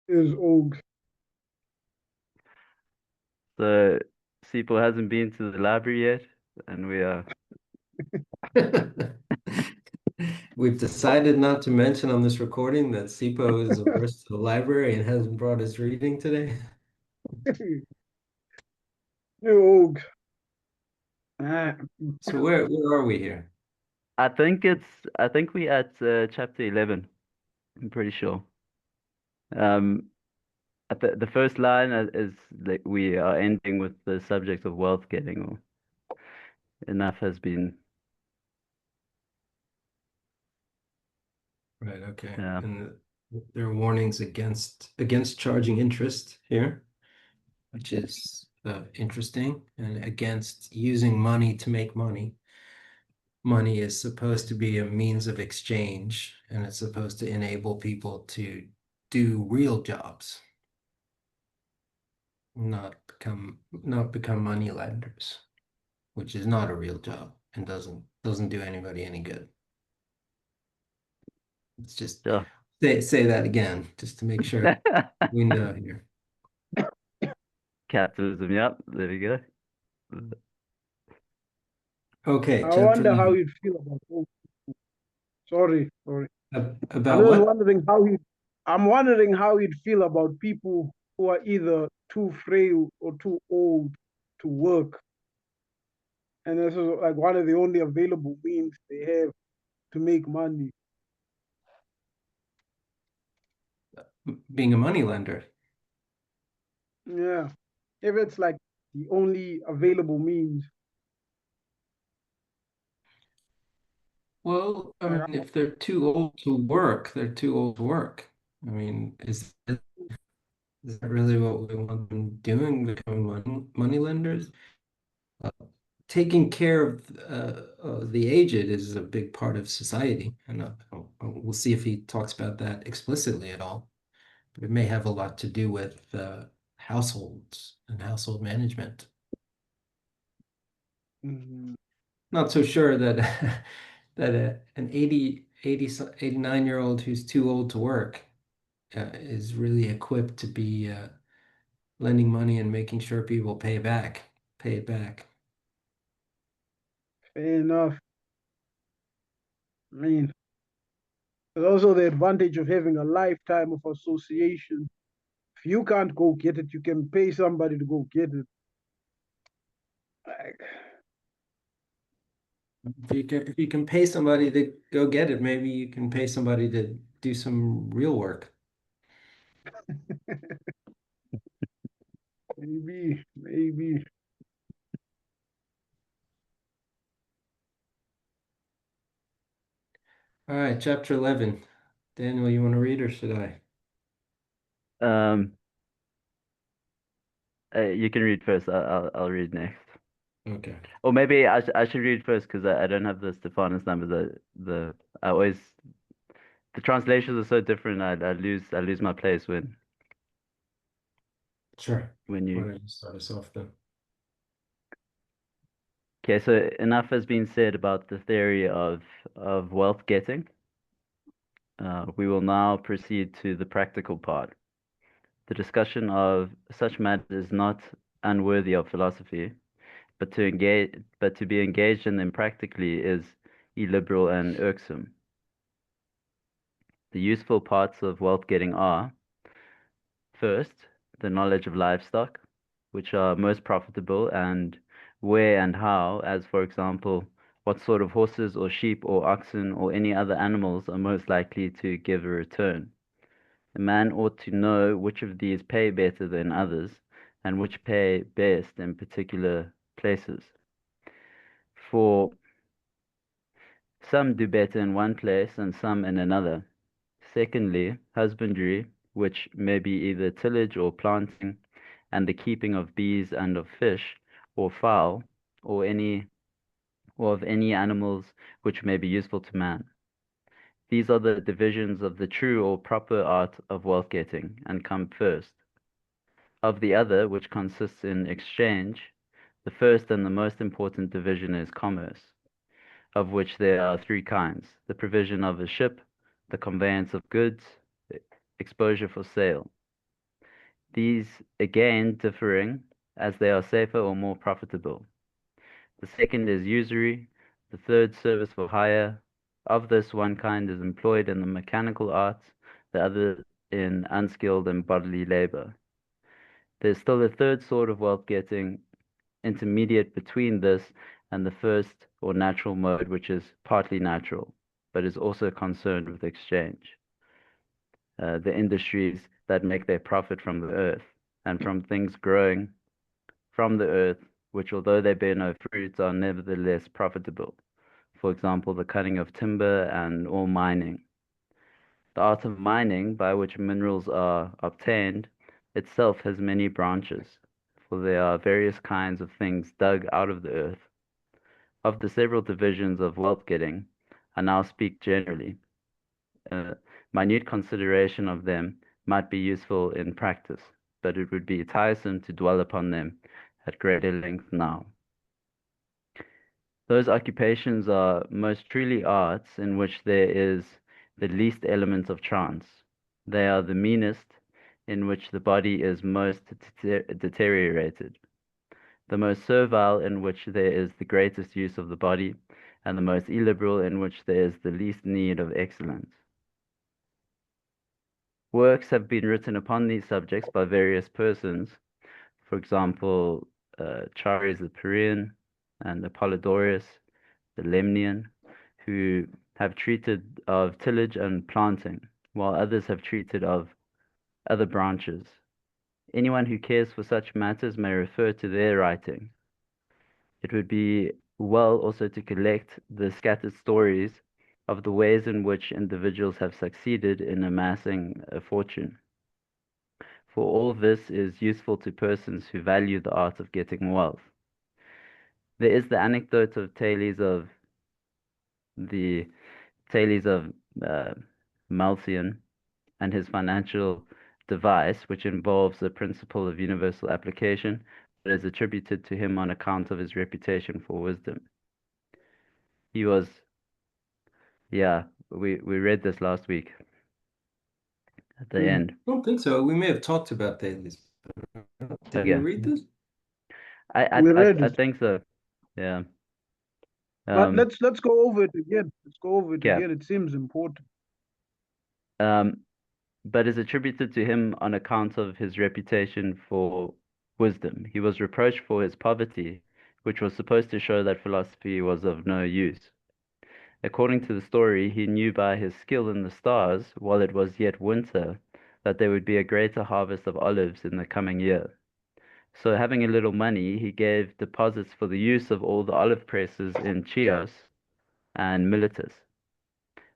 is Og. So Sipo hasn't been to the library yet, and we are. We've decided not to mention on this recording that Sipo is averse to the library and hasn't brought his reading today. Og. Ah, So where are we here? I think we at chapter 11. I'm pretty sure. Um, at the first line is like we are ending with the subject of wealth getting, or enough has been. Right, okay. Yeah, And there are warnings against charging interest here, which is interesting, and against using money to make money. Money is supposed to be a means of exchange, and it's supposed to enable people to do real jobs, not become money lenders, which is not a real job and doesn't do anybody any good. It's just sure. say that again, just to make sure we know here. Capitalism. Yep, there we go. Okay, I chapter wonder how 11. you'd feel about Og. Sorry, sorry. I'm About just what? wondering how he. I'm wondering how he'd feel about people who are either too frail or too old to work, and this is like one of the only available means they have to make money. Being a money lender. Yeah, if it's like the only available means, Well, I like mean, if they're too old to work, they're too old to work. I mean, is that really what we want them doing, becoming money lenders? Uh, Taking care of the aged is a big part of society, and we'll see if he talks about that explicitly at all. But it may have a lot to do with households and household management. mhm, Not so sure that that an 89-year-old who's too old to work is really equipped to be lending money and making sure people pay it back. fair enough. I mean, there's also the advantage of having a lifetime of association. If you can't go get it, you can pay somebody to go get it. Like, If you can pay somebody to go get it, maybe you can pay somebody to do some real work. maybe. All right, chapter 11. Daniel, you want to read or should I? Um, you can read first. I'll read next. Okay. Or maybe I should read first because I don't have the Stephanus numbers. I always the translations are so different. I lose my place Sure. when Why you. don't you start us off then? Okay, so enough has been said about the theory of wealth getting. We will now proceed to the practical part. The discussion of such matters is not unworthy of philosophy, but to be engaged in them practically is illiberal and irksome. The useful parts of wealth getting are, first, the knowledge of livestock, which are most profitable, and where and how, as for example, what sort of horses or sheep or oxen or any other animals are most likely to give a return. A man ought to know which of these pay better than others, and which pay best in particular places. For some do better in one place and some in another. Secondly, husbandry, which may be either tillage or planting, and the keeping of bees and of fish, or fowl, or any or of any animals which may be useful to man. These are the divisions of the true or proper art of wealth getting, and come first. Of the other, which consists in exchange, the first and the most important division is commerce, of which there are three kinds: the provision of a ship, the conveyance of goods, exposure for sale. these again differing as they are safer or more profitable. The second is usury, the third service for hire. Of this, one kind is employed in the mechanical arts, the other in unskilled and bodily labor. There's still a third sort of wealth getting, intermediate between this and the first or natural mode, which is partly natural, but is also concerned with exchange. The industries that make their profit from the earth and from things growing from the earth, which although they bear no fruits, are nevertheless profitable. For example, the cutting of timber and all mining. The art of mining, by which minerals are obtained, itself has many branches, for there are various kinds of things dug out of the earth. Of the several divisions of wealth getting, I now speak generally. Minute consideration of them might be useful in practice, but it would be tiresome to dwell upon them at greater length now. Those occupations are most truly arts in which there is the least element of chance. They are the meanest in which the body is most deteriorated, the most servile in which there is the greatest use of the body, and the most illiberal in which there is the least need of excellence. Works have been written upon these subjects by various persons, for example, Chares the Perean and Apollodorus the Lemnian, who have treated of tillage and planting, while others have treated of other branches. Anyone who cares for such matters may refer to their writing. It would be well also to collect the scattered stories of the ways in which individuals have succeeded in amassing a fortune. For all this is useful to persons who value the art of getting wealth. There is the anecdote of the Thales of Malthian and his financial device, which involves the principle of universal application, but is attributed to him on account of his reputation for wisdom. He was, yeah, we read this last week at the end. I don't think so. We may have talked about Thales. Did we Okay. read this? We read I it. think so. Yeah. But let's go over it again. Let's go over it Yeah. again. It seems important. But is attributed to him on account of his reputation for wisdom. He was reproached for his poverty, which was supposed to show that philosophy was of no use. According to the story, he knew by his skill in the stars, while it was yet winter, that there would be a greater harvest of olives in the coming year. So, having a little money, he gave deposits for the use of all the olive presses in Chios and Miletus,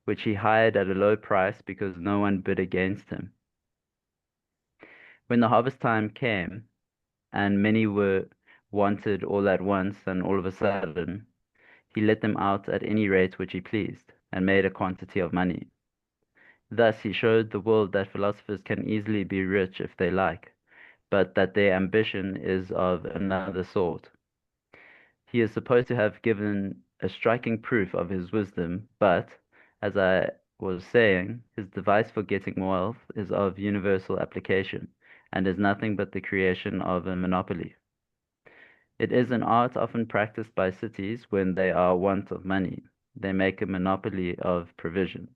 which he hired at a low price because no one bid against him. When the harvest time came, and many were wanted all at once and all of a sudden, he let them out at any rate which he pleased, and made a quantity of money. Thus he showed the world that philosophers can easily be rich if they like, but that their ambition is of another sort. He is supposed to have given a striking proof of his wisdom, but, as I was saying, his device for getting wealth is of universal application, and is nothing but the creation of a monopoly. It is an art often practiced by cities when they are want of money. They make a monopoly of provisions.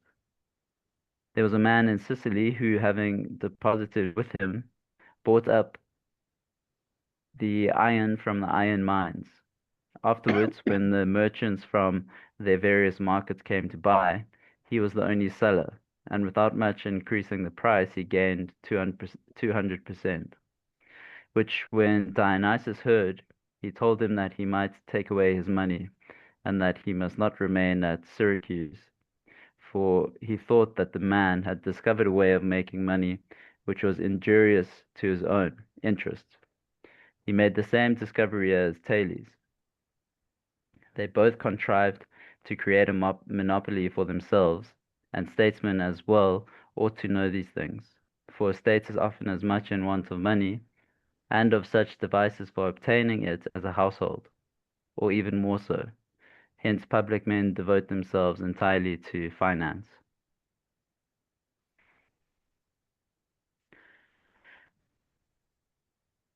There was a man in Sicily who, having deposited with him, bought up the iron from the iron mines. Afterwards, when the merchants from their various markets came to buy, he was the only seller, and without much increasing the price, he gained 200%, which when Dionysus heard, he told him that he might take away his money, and that he must not remain at Syracuse, for he thought that the man had discovered a way of making money which was injurious to his own interests. He made the same discovery as Thales. They both contrived to create a monopoly for themselves, and statesmen as well ought to know these things, for a state is often as much in want of money, and of such devices for obtaining it, as a household, or even more so. Hence public men devote themselves entirely to finance.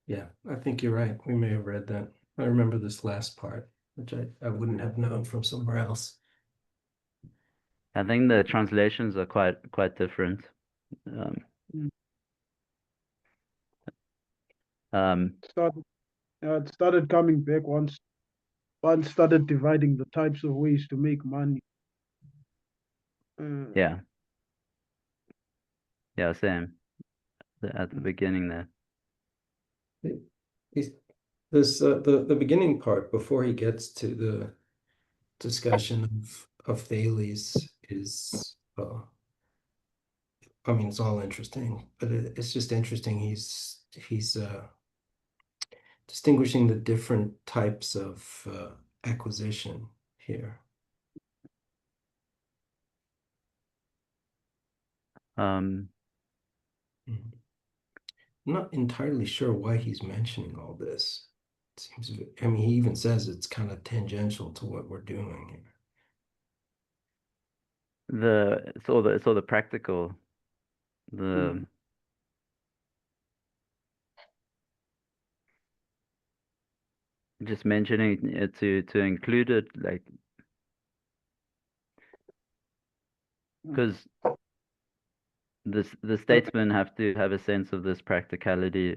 Yeah, I think you're right. We may have read that. I remember this last part, which I wouldn't have known from somewhere else. I think the translations are quite different. Um, Mm. um, Started, it started coming back once one started dividing the types of ways to make money. Uh, yeah, yeah, same. At the beginning there. He's, this the beginning part before he gets to the discussion of Thales is I mean it's all interesting, but it's just interesting. He's distinguishing the different types of acquisition here. Um, Mhm. I'm not entirely sure why he's mentioning all this. It seems, I mean, he even says it's kind of tangential to what we're doing here. it's all the practical, the mm, just mentioning it to include it, like, mm, because the statesmen have to have a sense of this practicality.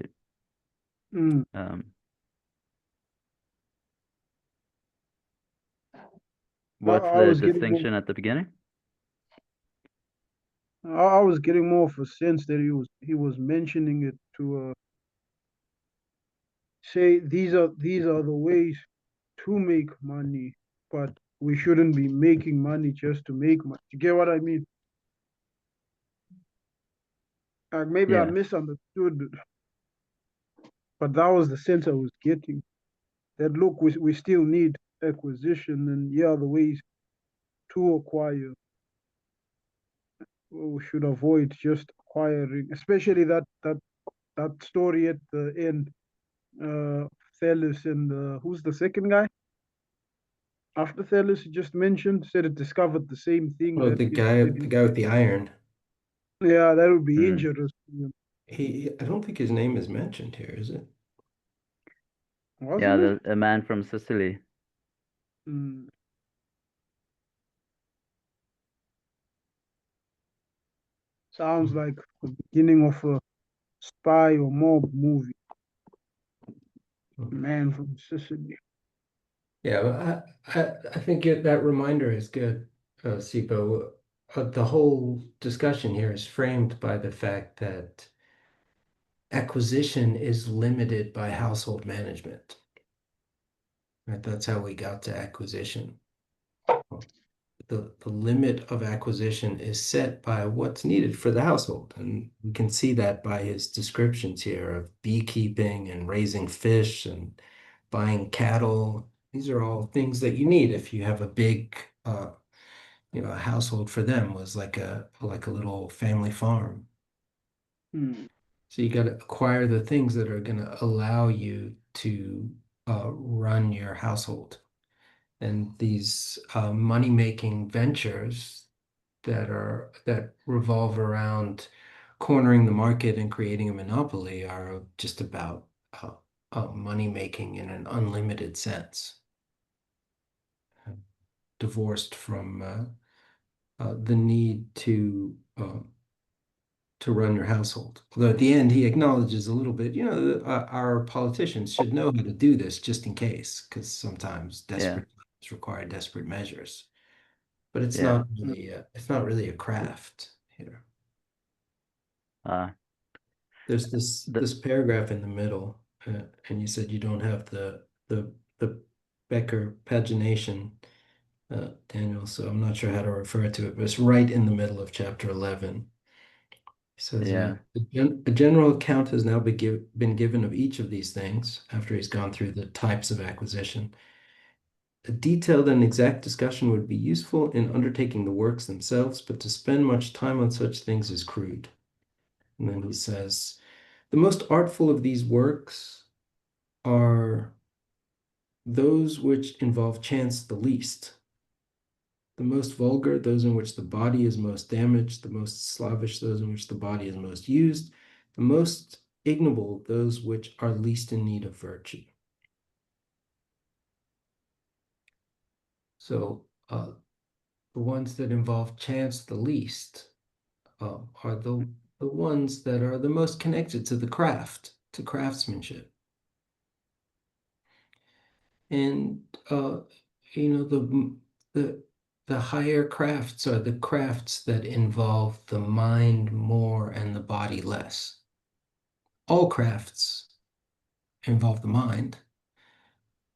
mm. Um, I, what's I the was getting more. distinction at the beginning? I was getting more of a sense that he was mentioning it to say these are the ways to make money, but we shouldn't be making money just to make money. You get what I mean? Maybe I Yeah, misunderstood it, but that was the sense I was getting. That look, we still need acquisition, and yeah, the ways to acquire. We should avoid just acquiring, especially that story at the end. Uh, Thales and who's the second guy? After Thales, you just mentioned, said it discovered the same thing Oh, that it the didn't. guy with the iron. Yeah, that would be mm. injurious. I don't think his name is mentioned here, is it? Yeah, Wasn't it? a man from Sicily. Mm. Sounds like the beginning of a spy or mob movie. Mhm. Man from Sicily. Yeah, I think that reminder is good, Sipo. The whole discussion here is framed by the fact that acquisition is limited by household management. Right? That's how we got to acquisition. The limit of acquisition is set by what's needed for the household. And we can see that by his descriptions here of beekeeping and raising fish and buying cattle. These are all things that you need if you have a big, a household for them was like a little family farm. Mm. So you got to acquire the things that are going to allow you to run your household. And these money-making ventures that revolve around cornering the market and creating a monopoly are just about money making in an unlimited sense, divorced from the need to run your household. Although at the end he acknowledges a little bit, our politicians should know how to do this just in case, because sometimes Yeah, desperate times require desperate measures. But yeah. it's not really a craft here. Uh, There's the this paragraph in the middle, and you said you don't have the Becker pagination, Daniel, so I'm not sure how to refer to it, but it's right in the middle of chapter 11. He says, yeah, a general account has now been given of each of these things after he's gone through the types of acquisition. A detailed and exact discussion would be useful in undertaking the works themselves, but to spend much time on such things is crude. And then he says, the most artful of these works are those which involve chance the least. The most vulgar, those in which the body is most damaged, the most slavish, those in which the body is most used, the most ignoble those which are least in need of virtue. So the ones that involve chance the least are the ones that are the most connected to the craft, to craftsmanship. And the the higher crafts are the crafts that involve the mind more and the body less. All crafts involve the mind.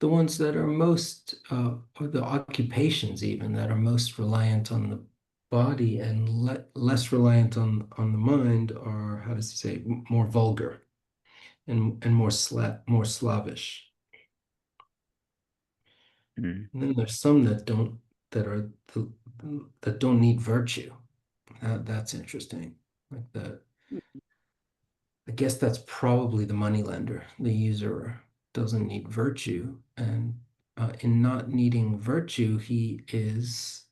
The ones that are most, or the occupations even that are most reliant on the body and less reliant on the mind are, how does he say, more vulgar and more slavish. Mm. And then there's some that are the, that don't need virtue. That's interesting. Like I guess that's probably the moneylender, the usurer, doesn't need virtue, and in not needing virtue, he is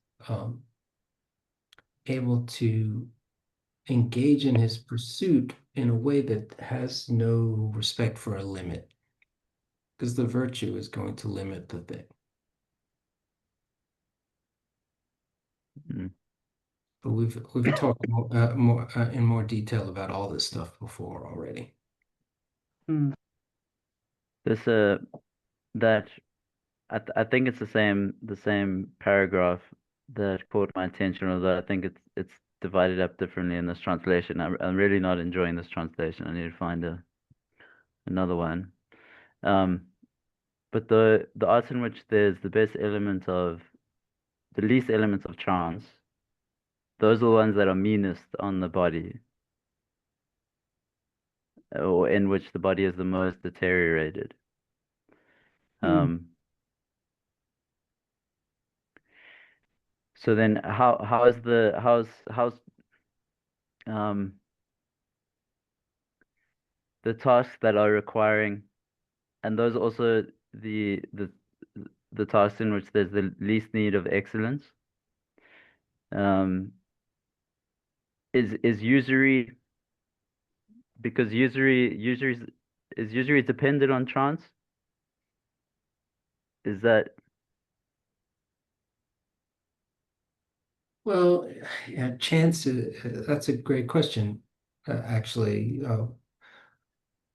able to engage in his pursuit in a way that has no respect for a limit, because the virtue is going to limit the thing. Mm. But we've talked more in more detail about all this stuff before already. Mm. This that I think it's the same paragraph that caught my attention, although I think it's divided up differently in this translation. I'm really not enjoying this translation. I need to find another one. Um, but the arts in which there's the least elements of chance, those are the ones that are meanest on the body, or in which the body is the most deteriorated. Mm. Um, so then how's the tasks that are requiring, and those are also the tasks in which there's the least need of excellence. Um, is usury, because usury dependent on chance? Is that Well, yeah, chance, that's a great question, actually.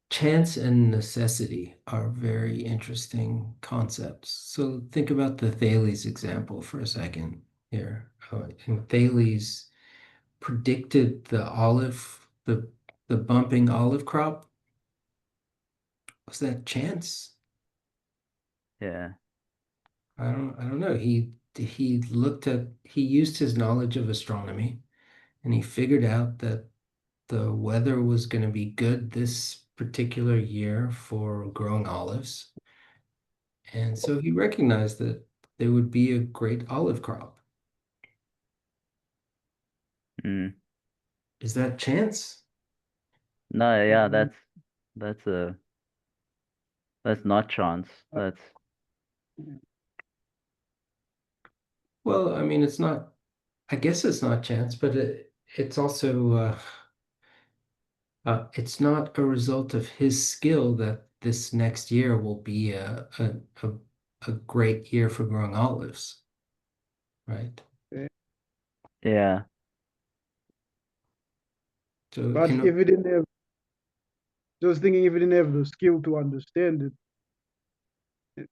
Chance and necessity are very interesting concepts. So think about the Thales example for a second here. Thales predicted the bumping olive crop. Was that chance? yeah. I don't know. He used his knowledge of astronomy and he figured out that the weather was going to be good this particular year for growing olives. And so he recognized that there would be a great olive crop. Mm. Is that chance? No, yeah, Mm. that's that's not chance. That's Well, I mean, it's not, I guess it's not chance, but it's also, it's not a result of his skill that this next year will be a great year for growing olives, right? Okay. yeah. So, But if he didn't have, just thinking, if he didn't have the skill to understand it,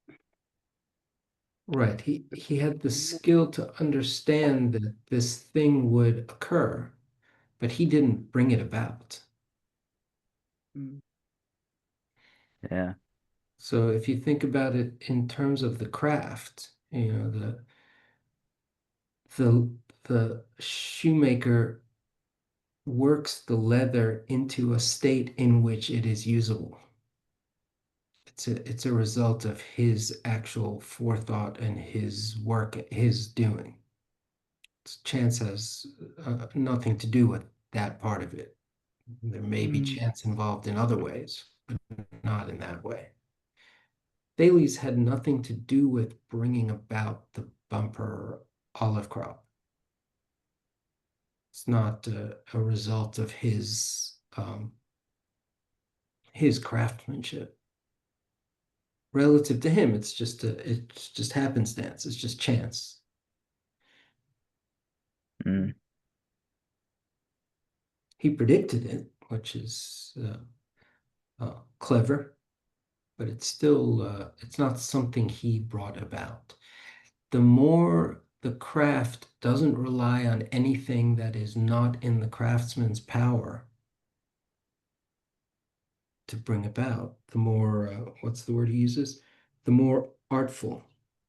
right, he had the skill to understand that this thing would occur, but he didn't bring it about. mm, Yeah. So if you think about it in terms of the craft, the the shoemaker works the leather into a state in which it is usable. It's a result of his actual forethought and his work, his doing. Chance has nothing to do with that part of it. There may be mm, chance involved in other ways, but not in that way. Thales had nothing to do with bringing about the bumper olive crop. It's not a result of his his craftsmanship. Relative to him, it's just happenstance. It's just chance. Mm. He predicted it, which is clever, but it's not something he brought about. The more the craft doesn't rely on anything that is not in the craftsman's power to bring about, the more what's the word he uses? The more artful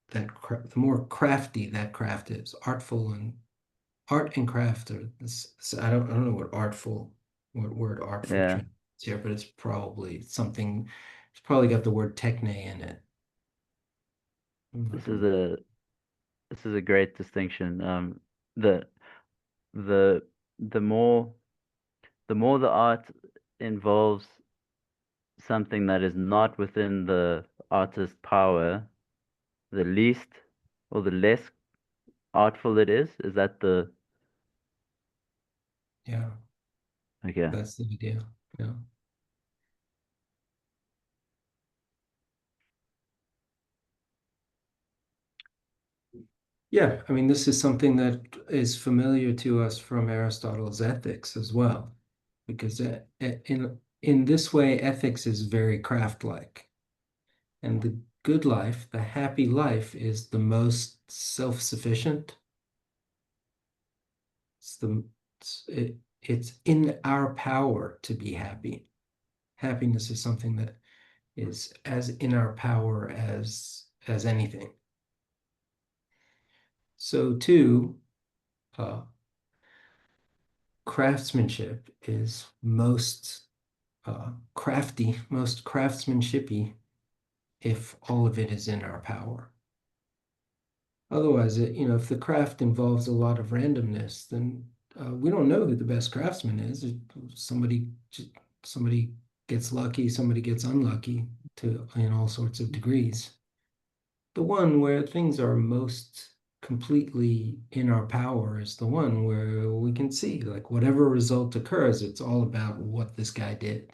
the more crafty that craft is. Artful and art and craft are this. I don't know what word artful Yeah, translates here, but it's probably something. It's probably got the word techne in it. this is a this is a great distinction. The the the more the more the art involves something that is not within the artist's power, the least or the less artful it is. Is that the Yeah, okay? that's the idea. Yeah. Yeah, I mean, this is something that is familiar to us from Aristotle's ethics as well, because in this way, ethics is very craft-like, and the good life, the happy life, is the most self-sufficient. It's the it's in our power to be happy. Happiness is something that is as in our power as anything. So too, uh, craftsmanship is most crafty, most craftsmanshipy if all of it is in our power. Otherwise, if the craft involves a lot of randomness, then we don't know who the best craftsman is. Somebody, somebody gets lucky, somebody gets unlucky to in all sorts of degrees. The one where things are most completely in our power is the one where we can see, like, whatever result occurs, it's all about what this guy did.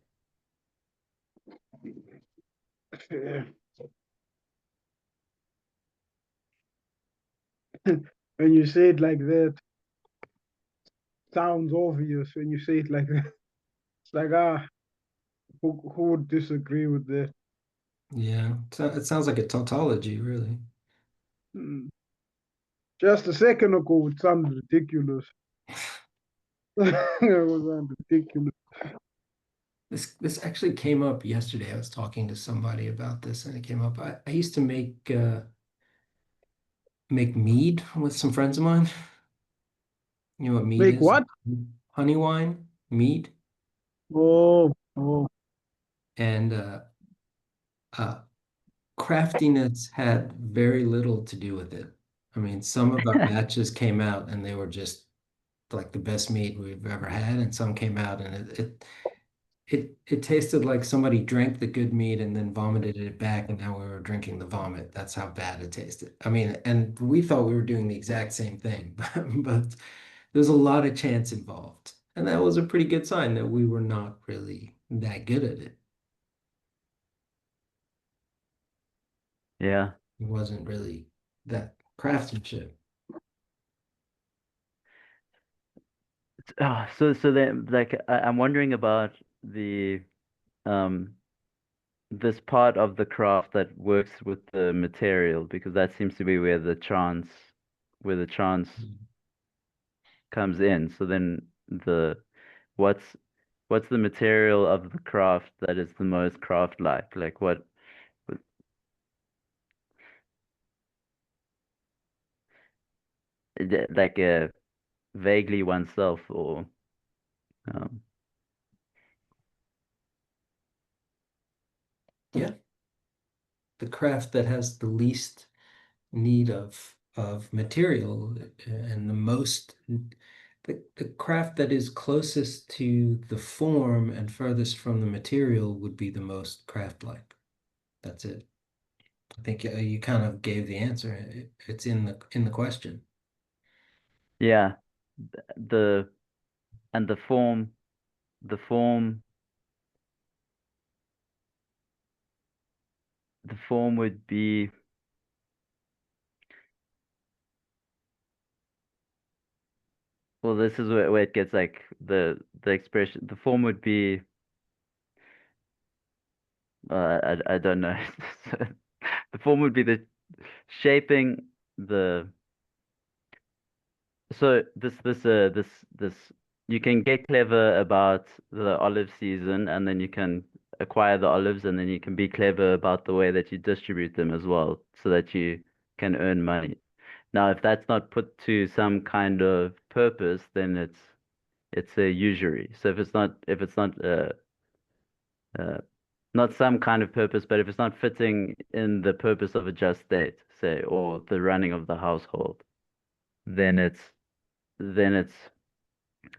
Yeah. When you say it like that, sounds obvious. When you say it like that, it's like who would disagree with that? Yeah, it sounds like a tautology, really. Mm. Just a second ago, it sounded ridiculous. It was ridiculous. This actually came up yesterday. I was talking to somebody about this, and it came up. I used to make mead with some friends of mine. You know what mead Make is? what? Honey wine, mead, Oh, oh. and uh, craftiness had very little to do with it. I mean, some of our batches came out, and they were just like the best mead we've ever had, and some came out, and it tasted like somebody drank the good meat and then vomited it back, and now we were drinking the vomit. That's how bad it tasted. I mean, and we thought we were doing the exact same thing, but there's a lot of chance involved. And that was a pretty good sign that we were not really that good at it. Yeah. It wasn't really that craftsmanship. So then, like, I'm wondering about the um this part of the craft that works with the material because that seems to be where the chance comes in. So then the what's what's the material of the craft that is the most craft-like? Like like vaguely oneself or um, Yeah, the craft that has the least need of material and the craft that is closest to the form and furthest from the material would be the most craft-like. That's it. I think you kind of gave the answer. It's in the question. yeah, the and the form form would be well, this is where it gets like the expression. The form would be I don't know. The form would be the shaping the so this you can get clever about the olive season and then you can acquire the olives and then you can be clever about the way that you distribute them as well so that you can earn money. Now, if that's not put to some kind of purpose, then it's a usury. So uh, not some kind of purpose, but if it's not fitting in the purpose of a just state, say, or the running of the household, then it's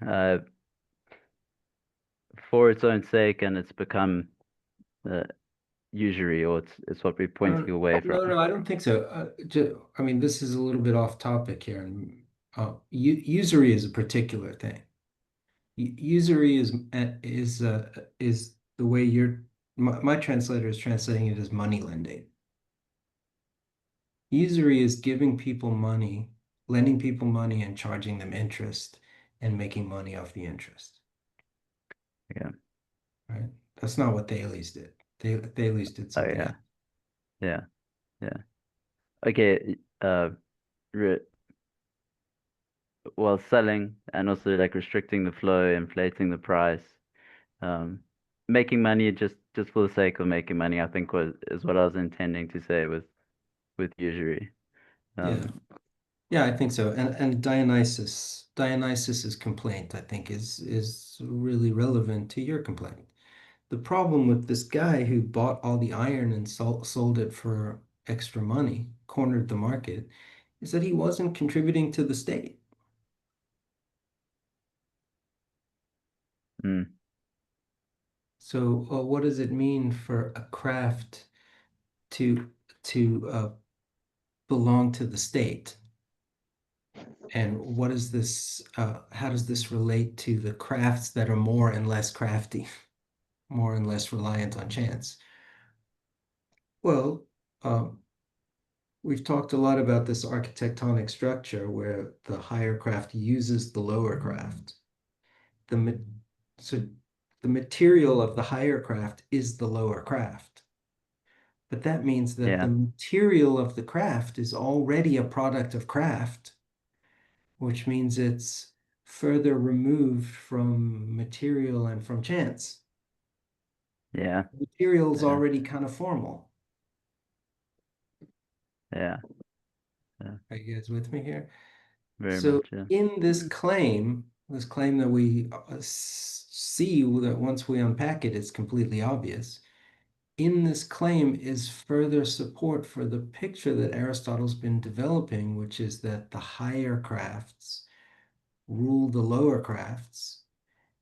uh, for its own sake, and it's become uh, usury, or it's what we're pointing away from. No, I don't think so. I mean, this is a little bit off topic here, and usury is a particular thing. Usury is the way my translator is translating it as money lending. Usury is giving people money, lending people money and charging them interest and making money off the interest. Yeah. Right? That's not what Thales did. Thales did Oh something yeah. else. Yeah. Yeah. Okay. Re well, selling and also like restricting the flow, inflating the price, um, making money just for the sake of making money, I think is what I was intending to say with usury. Yeah. Um, Yeah, I think so. And Dionysus's complaint, I think, is really relevant to your complaint. The problem with this guy who bought all the iron and sold it for extra money, cornered the market, is that he wasn't contributing to the state. mm, So, what does it mean for a craft to to belong to the state? And what is this? How does this relate to the crafts that are more and less crafty, more and less reliant on chance? Well, um, we've talked a lot about this architectonic structure where the higher craft uses the lower craft. The so the material of the higher craft is the lower craft. But that means that yeah. the material of the craft is already a product of craft, which means it's further removed from material and from chance. Yeah. Material is Yeah. already kind of formal. Yeah. Yeah. Are you guys with me here? Very So much. Yeah. in this claim that we see that once we unpack it, it's completely obvious. In this claim is further support for the picture that Aristotle's been developing, which is that the higher crafts rule the lower crafts,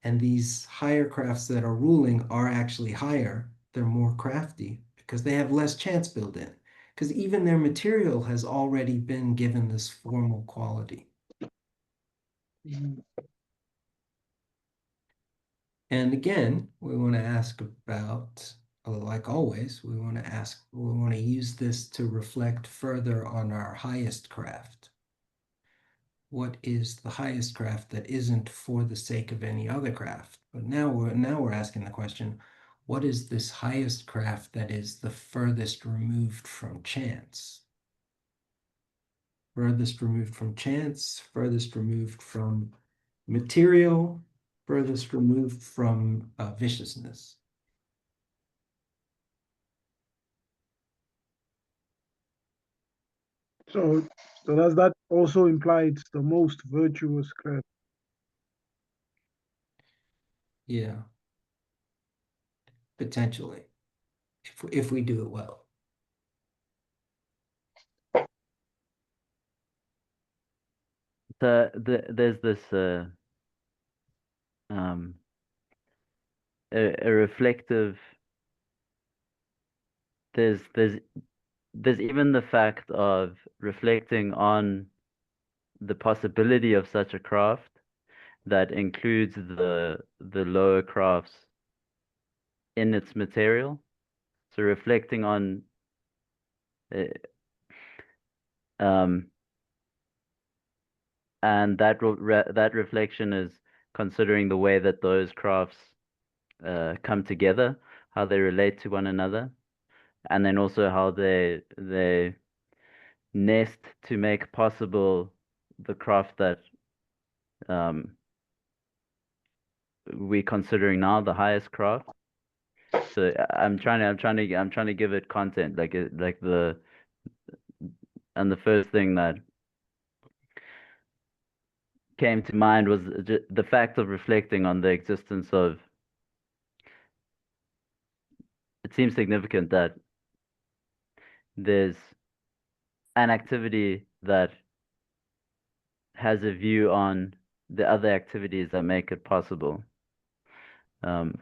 and these higher crafts that are ruling are actually higher. They're more crafty because they have less chance built in. Because even their material has already been given this formal quality. And again, we want to ask about, like always, we want to use this to reflect further on our highest craft. What is the highest craft that isn't for the sake of any other craft? But now we're asking the question, what is this highest craft that is the furthest removed from chance? Furthest removed from chance, furthest removed from material, furthest removed from viciousness. So, so does that also imply it's the most virtuous craft? Yeah, potentially, if we do it well. There's this um a reflective there's even the fact of reflecting on the possibility of such a craft that includes the lower crafts in its material. So reflecting on Eh, Um, and that reflection is considering the way that those crafts come together, how they relate to one another, and then also how they nest to make possible the craft that um, we're considering now the highest craft. So I'm trying to give it content, like and the first thing that came to mind was the fact of reflecting on the existence of. It seems significant that there's an activity that has a view on the other activities that make it possible. Um,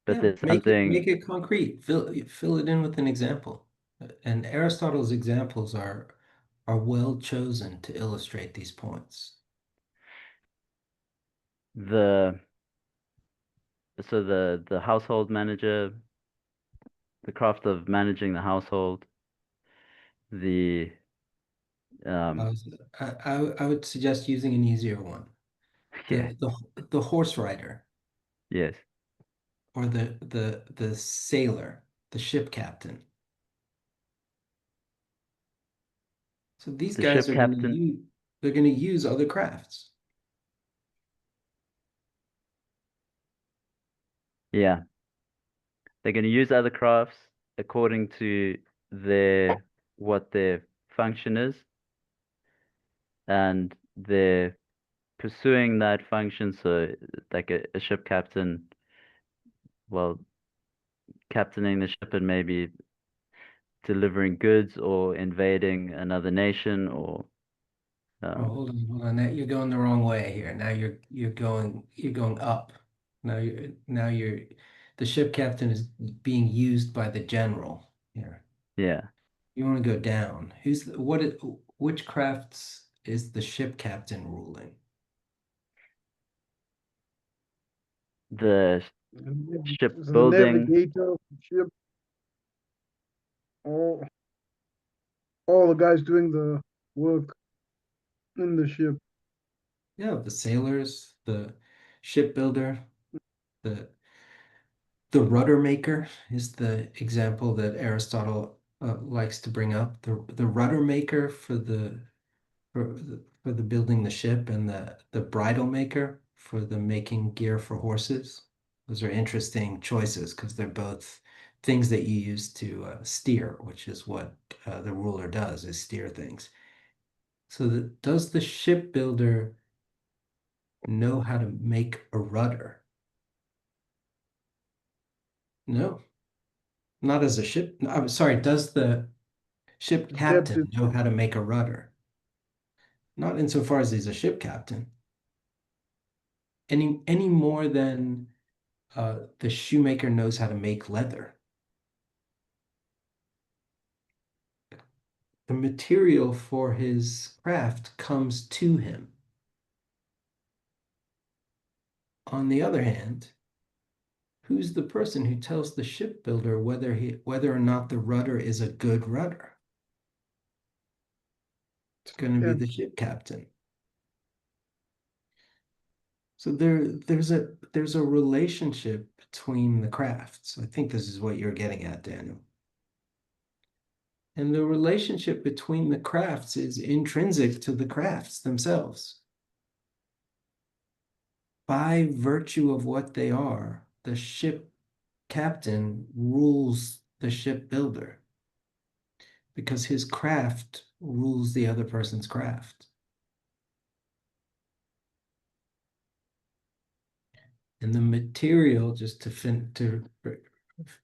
but Yeah, there's something, make it concrete. Fill it in with an example. And Aristotle's examples are well chosen to illustrate these points. the so the household manager, the craft of managing the household, the I um, was, I would suggest using an easier one. yeah, The horse rider yes, or the sailor, the ship captain. So these the guys ship are going to captain, use they're going to use other crafts. yeah, they're going to use other crafts according to their what their function is, and they're pursuing that function. So, like a ship captain, well, captaining the ship and maybe delivering goods or invading another nation or Oh, um, hold on. Now you're going the wrong way here. Now you're going up. Now you're the ship captain is being used by the general here. yeah, You want to go down. Which crafts is the ship captain ruling? the Is the shipbuilding. navigator of the ship, all all the guys doing the work in the ship. Yeah, the sailors, the shipbuilder, the the rudder maker is the example that Aristotle likes to bring up. The rudder maker for the building the ship and the bridle maker for the making gear for horses. Those are interesting choices because they're both things that you use to steer, which is what the ruler does, is steer things. So does the shipbuilder know how to make a rudder? No, not as a ship. I'm sorry, does the ship The captain, captain know how to make a rudder? Not insofar as he's a ship captain, any more than the shoemaker knows how to make leather. The material for his craft comes to him. On the other hand, who's the person who tells the shipbuilder whether or not the rudder is a good rudder? It's going to be captain. the ship captain. So there's a relationship between the crafts. I think this is what you're getting at, Daniel. And the relationship between the crafts is intrinsic to the crafts themselves. By virtue of what they are, the ship captain rules the shipbuilder because his craft rules the other person's craft. And the material, just to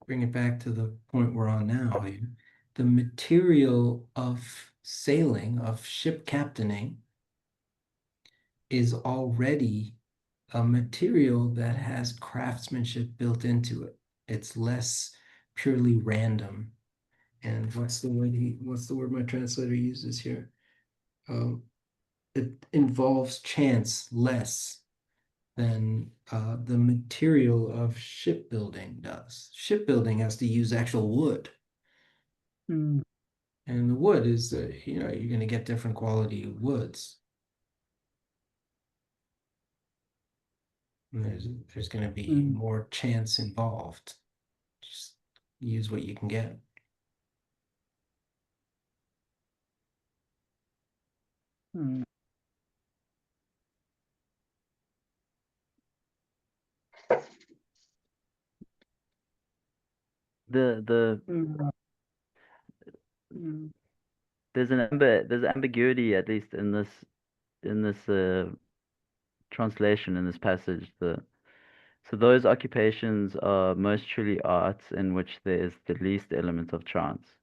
bring it back to the point we're on now here, the material of sailing, of ship captaining, is already a material that has craftsmanship built into it. It's less purely random. And what's the word my translator uses here? It involves chance less than the material of shipbuilding does. Shipbuilding has to use actual wood, Mm, and the wood is, you're going to get different quality woods. And there's going to be mm, more chance involved. Just use what you can get. mm, The mm, mm, there's ambiguity, at least in this translation, in this passage. So those occupations are most truly arts in which there is the least element of chance.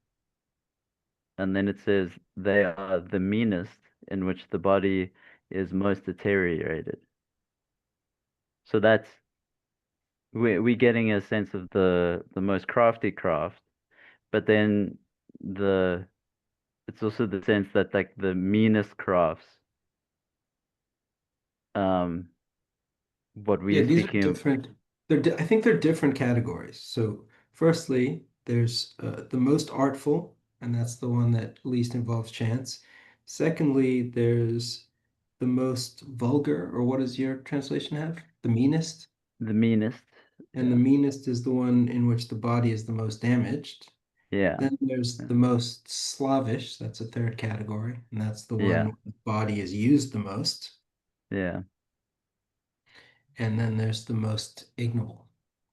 And then it says they are the meanest in which the body is most deteriorated. So that's we're getting a sense of the most crafty craft, but then the it's also the sense that like the meanest crafts, um, what Yeah, we're these are speaking of, different. I think they're different categories. So, firstly, there's the most artful, and that's the one that least involves chance. Secondly, there's the most vulgar, or what does your translation have? The meanest. the meanest. And the Yeah, meanest is the one in which the body is the most damaged. yeah, Then there's yeah, the most slavish, that's a third category, and that's the one yeah. where the body is used the most. Yeah. And then there's the most ignoble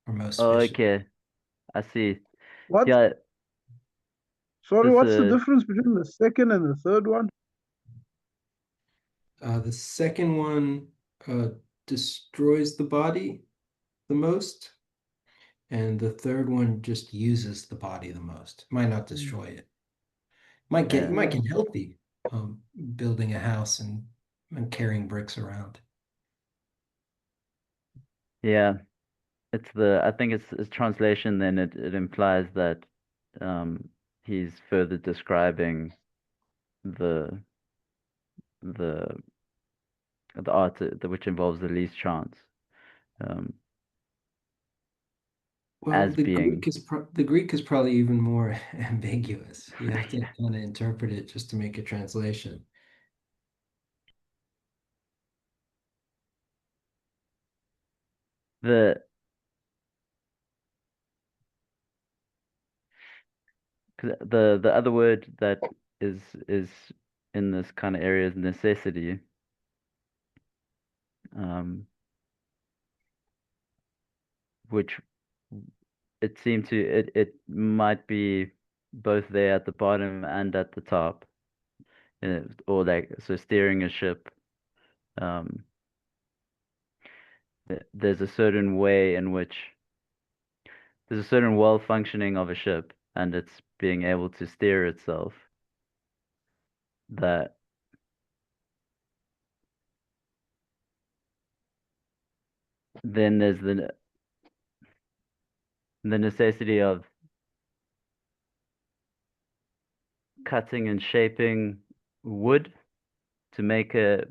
or most Oh, vicious. okay, I see. what? Yeah, Sorry, this what's the difference between the second and the third one? The second one destroys the body the most, and the third one just uses the body the most. Might not Mm, destroy it. Might get yeah, you might yeah. get healthy, building a house and carrying bricks around. yeah. It's the I think it's translation. Then it implies that um he's further describing the the the art which involves the least chance, um Well, as being The Greek is probably even more ambiguous. You have to kind of interpret it just to make a translation. the 'cause the other word that is in this kind of area is necessity, um which it seemed to it might be both there at the bottom and at the top, or like so steering a ship. Um, there's a certain way in which there's a certain well functioning of a ship and it's being able to steer itself that then there's the necessity of cutting and shaping wood to make a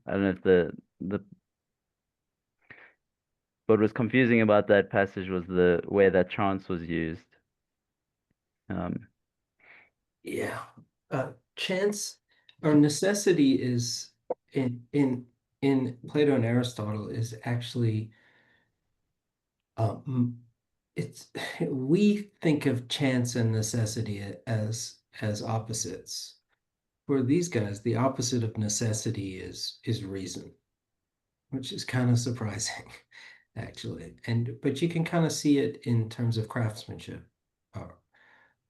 I don't know if the what was confusing about that passage was the way that chance was used. Um, Yeah. Chance or necessity is in Plato and Aristotle is actually um it's we think of chance and necessity as opposites. For these guys, the opposite of necessity is reason, which is kind of surprising, actually. And but you can kind of see it in terms of craftsmanship. Uh,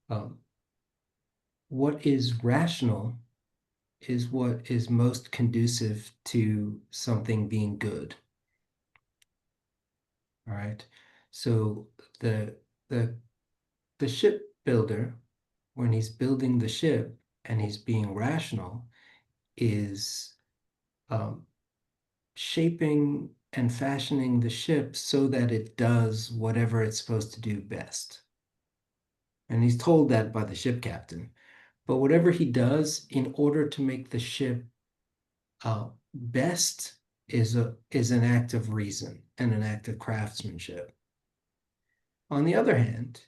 um, what is rational is what is most conducive to something being good. All right. So the the the shipbuilder, when he's building the ship and he's being rational, is um, shaping and fashioning the ship so that it does whatever it's supposed to do best. And he's told that by the ship captain. But whatever he does in order to make the ship best is an act of reason and an act of craftsmanship. On the other hand,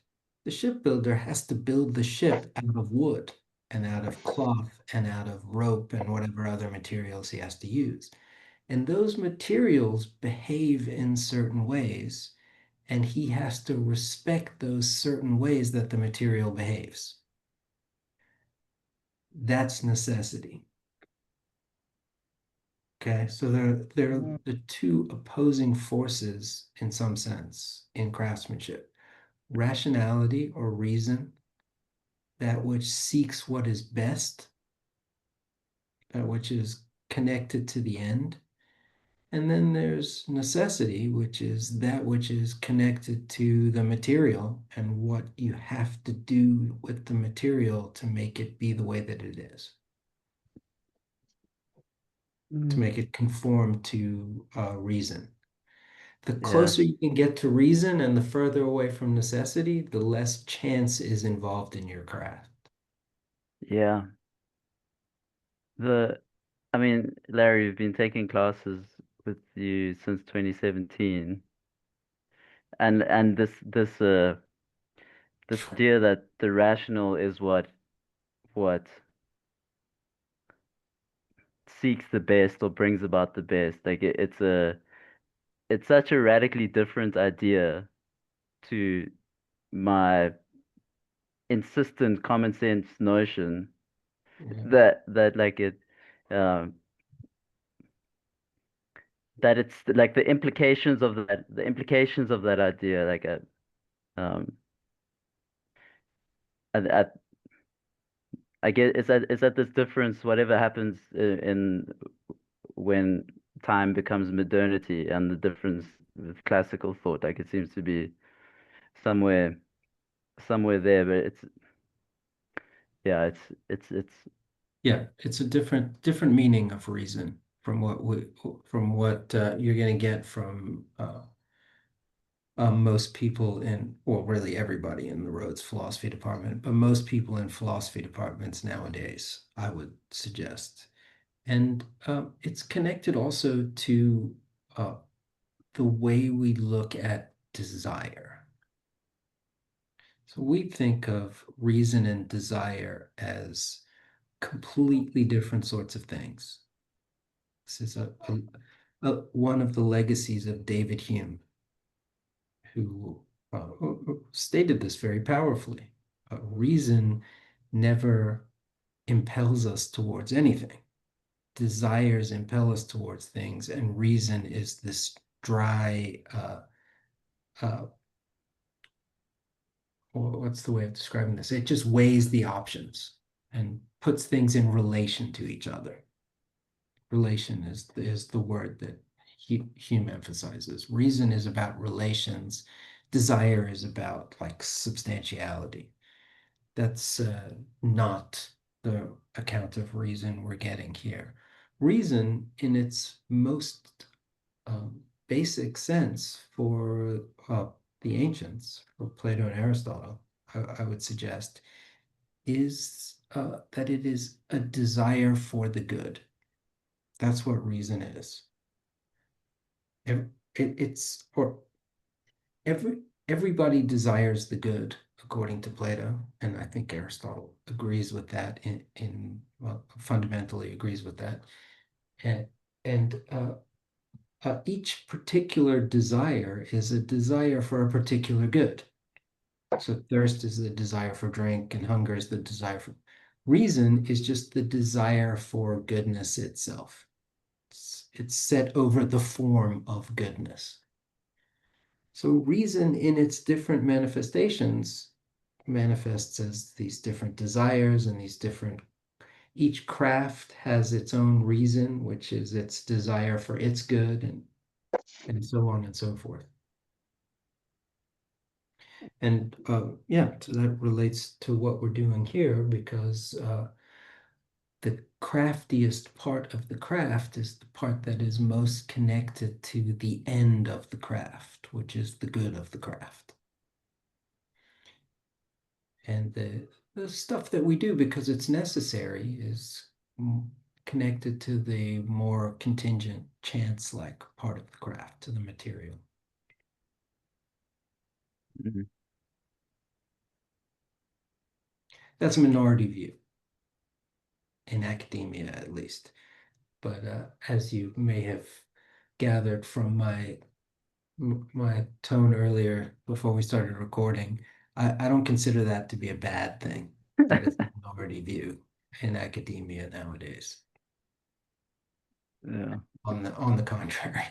the shipbuilder has to build the ship out of wood and out of cloth and out of rope and whatever other materials he has to use. And those materials behave in certain ways, and he has to respect those certain ways that the material behaves. That's necessity. Okay, so they're the two opposing forces in some sense in craftsmanship. Rationality or reason, that which seeks what is best, that which is connected to the end. And then there's necessity, which is that which is connected to the material and what you have to do with the material to make it be the way that it is, to make it conform to reason. The Yeah. closer you can get to reason and the further away from necessity, the less chance is involved in your craft. Yeah. I mean, Larry, we've been taking classes with you since 2017, and this idea that the rational is what seeks the best or brings about the best. Like it's such a radically different idea to my insistent common sense notion that like um that it's like the implications of that idea like um I, I guess it's that this difference whatever happens in when time becomes modernity and the difference with classical thought like it seems to be somewhere somewhere there, but yeah, it's Yeah, it's a different meaning of reason from what you're going to get from most people in, well, really everybody in the Rhodes philosophy department, but most people in philosophy departments nowadays, I would suggest. And it's connected also to the way we look at desire. So we think of reason and desire as completely different sorts of things. This is one of the legacies of David Hume, who stated this very powerfully. Reason never impels us towards anything. Desires impel us towards things, and reason is this dry, what's the way of describing this? It just weighs the options and puts things in relation to each other. Relation is the word that Hume emphasizes. Reason is about relations. Desire is about like substantiality. That's not the account of reason we're getting here. Reason, in its most basic sense for the ancients, for Plato and Aristotle, I would suggest, is that it is a desire for the good. That's what reason is. It's or everybody desires the good, according to Plato, and I think Aristotle agrees with that well, fundamentally agrees with that. And each particular desire is a desire for a particular good. So thirst is the desire for drink, and hunger is the desire for reason is just the desire for goodness itself. It's set over the form of goodness. So reason in its different manifestations manifests as these different desires and each craft has its own reason, which is its desire for its good and so on and so forth. And yeah, so that relates to what we're doing here because the craftiest part of the craft is the part that is most connected to the end of the craft, which is the good of the craft. And the stuff that we do because it's necessary is connected to the more contingent chance-like part of the craft, to the material. Mhm. That's a minority view, in academia at least. But as you may have gathered from my tone earlier before we started recording, I don't consider that to be a bad thing, that it's a minority view in academia nowadays. Yeah. On the contrary.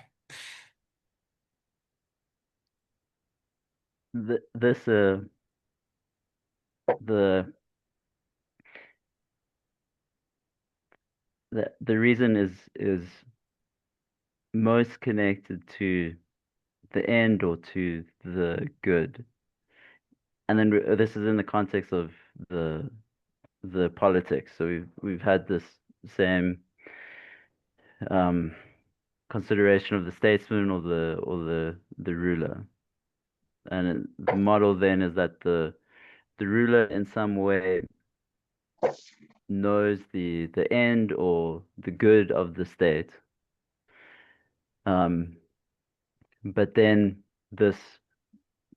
This the the reason is most connected to the end or to the good. And then this is in the context of the the politics. So we've had this same um, consideration of the statesman or the ruler. And the model then is that the ruler in some way knows the end or the good of the state. Um, but then this,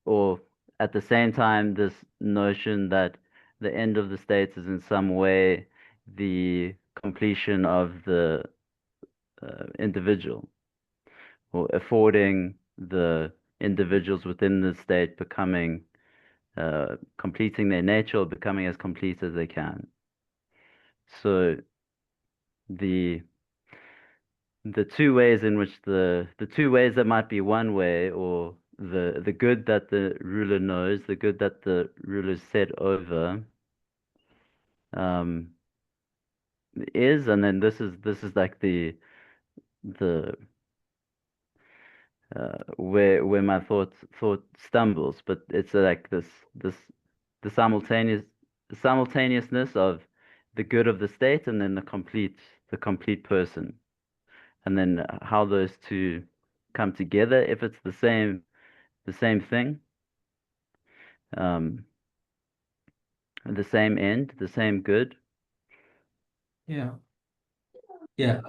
or at the same time, this notion that the end of the state is in some way the completion of the individual, or affording the individuals within the state becoming completing their nature or becoming as complete as they can. So the the two ways in which the two ways that might be one way, or the good that the ruler knows, the good that the ruler is set over, um, is, and then this is like the where my thought stumbles, but it's like this the simultaneousness of the good of the state and then the complete person, and then how those two come together if it's the same thing, um, the same end, the same good. Yeah. Yeah.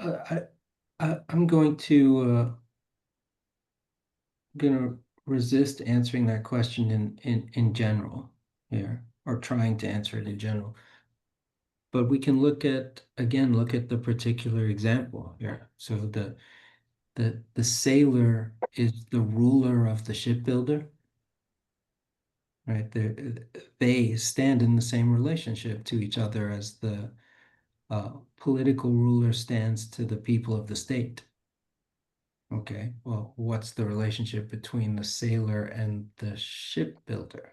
I'm gonna resist answering that question in general here, or trying to answer it in general. But we can look at the particular example here. So the sailor is the ruler of the shipbuilder, right? They stand in the same relationship to each other as the political ruler stands to the people of the state. Okay, well, what's the relationship between the sailor and the shipbuilder?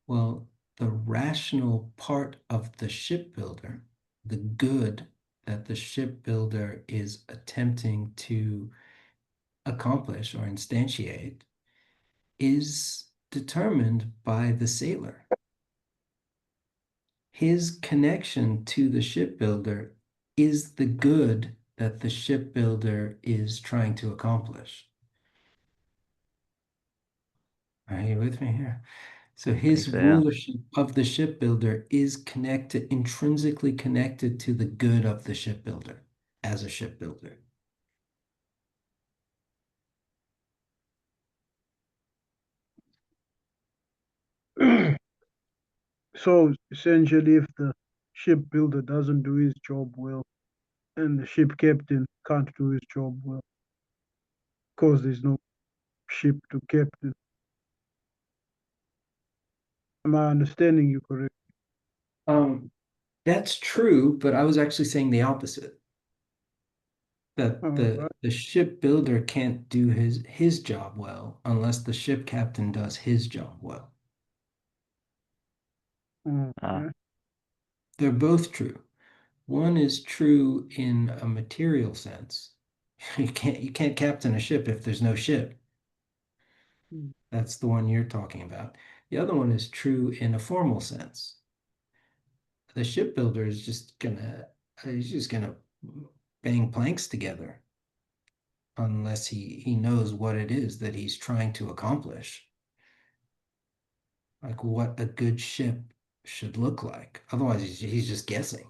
Well, the rational part of the shipbuilder, the good that the shipbuilder is attempting to accomplish or instantiate, is determined by the sailor. His connection to the shipbuilder is the good that the shipbuilder is trying to accomplish. Are you with me here? So I think his so, yeah. rulership of the shipbuilder is connected, intrinsically connected to the good of the shipbuilder as a shipbuilder. So essentially, if the shipbuilder doesn't do his job well, and the ship captain can't do his job well, because there's no ship to captain. Am I understanding you correct? Um, that's true, but I was actually saying the opposite. That All right. the shipbuilder can't do his job well unless the ship captain does his job well. Ah, Okay. They're both true. One is true in a material sense. You can't captain a ship if there's no ship. That's the one you're talking about. The other one is true in a formal sense. The shipbuilder is just gonna he's just gonna bang planks together unless he knows what it is that he's trying to accomplish, like what a good ship should look like. Otherwise, he's just guessing.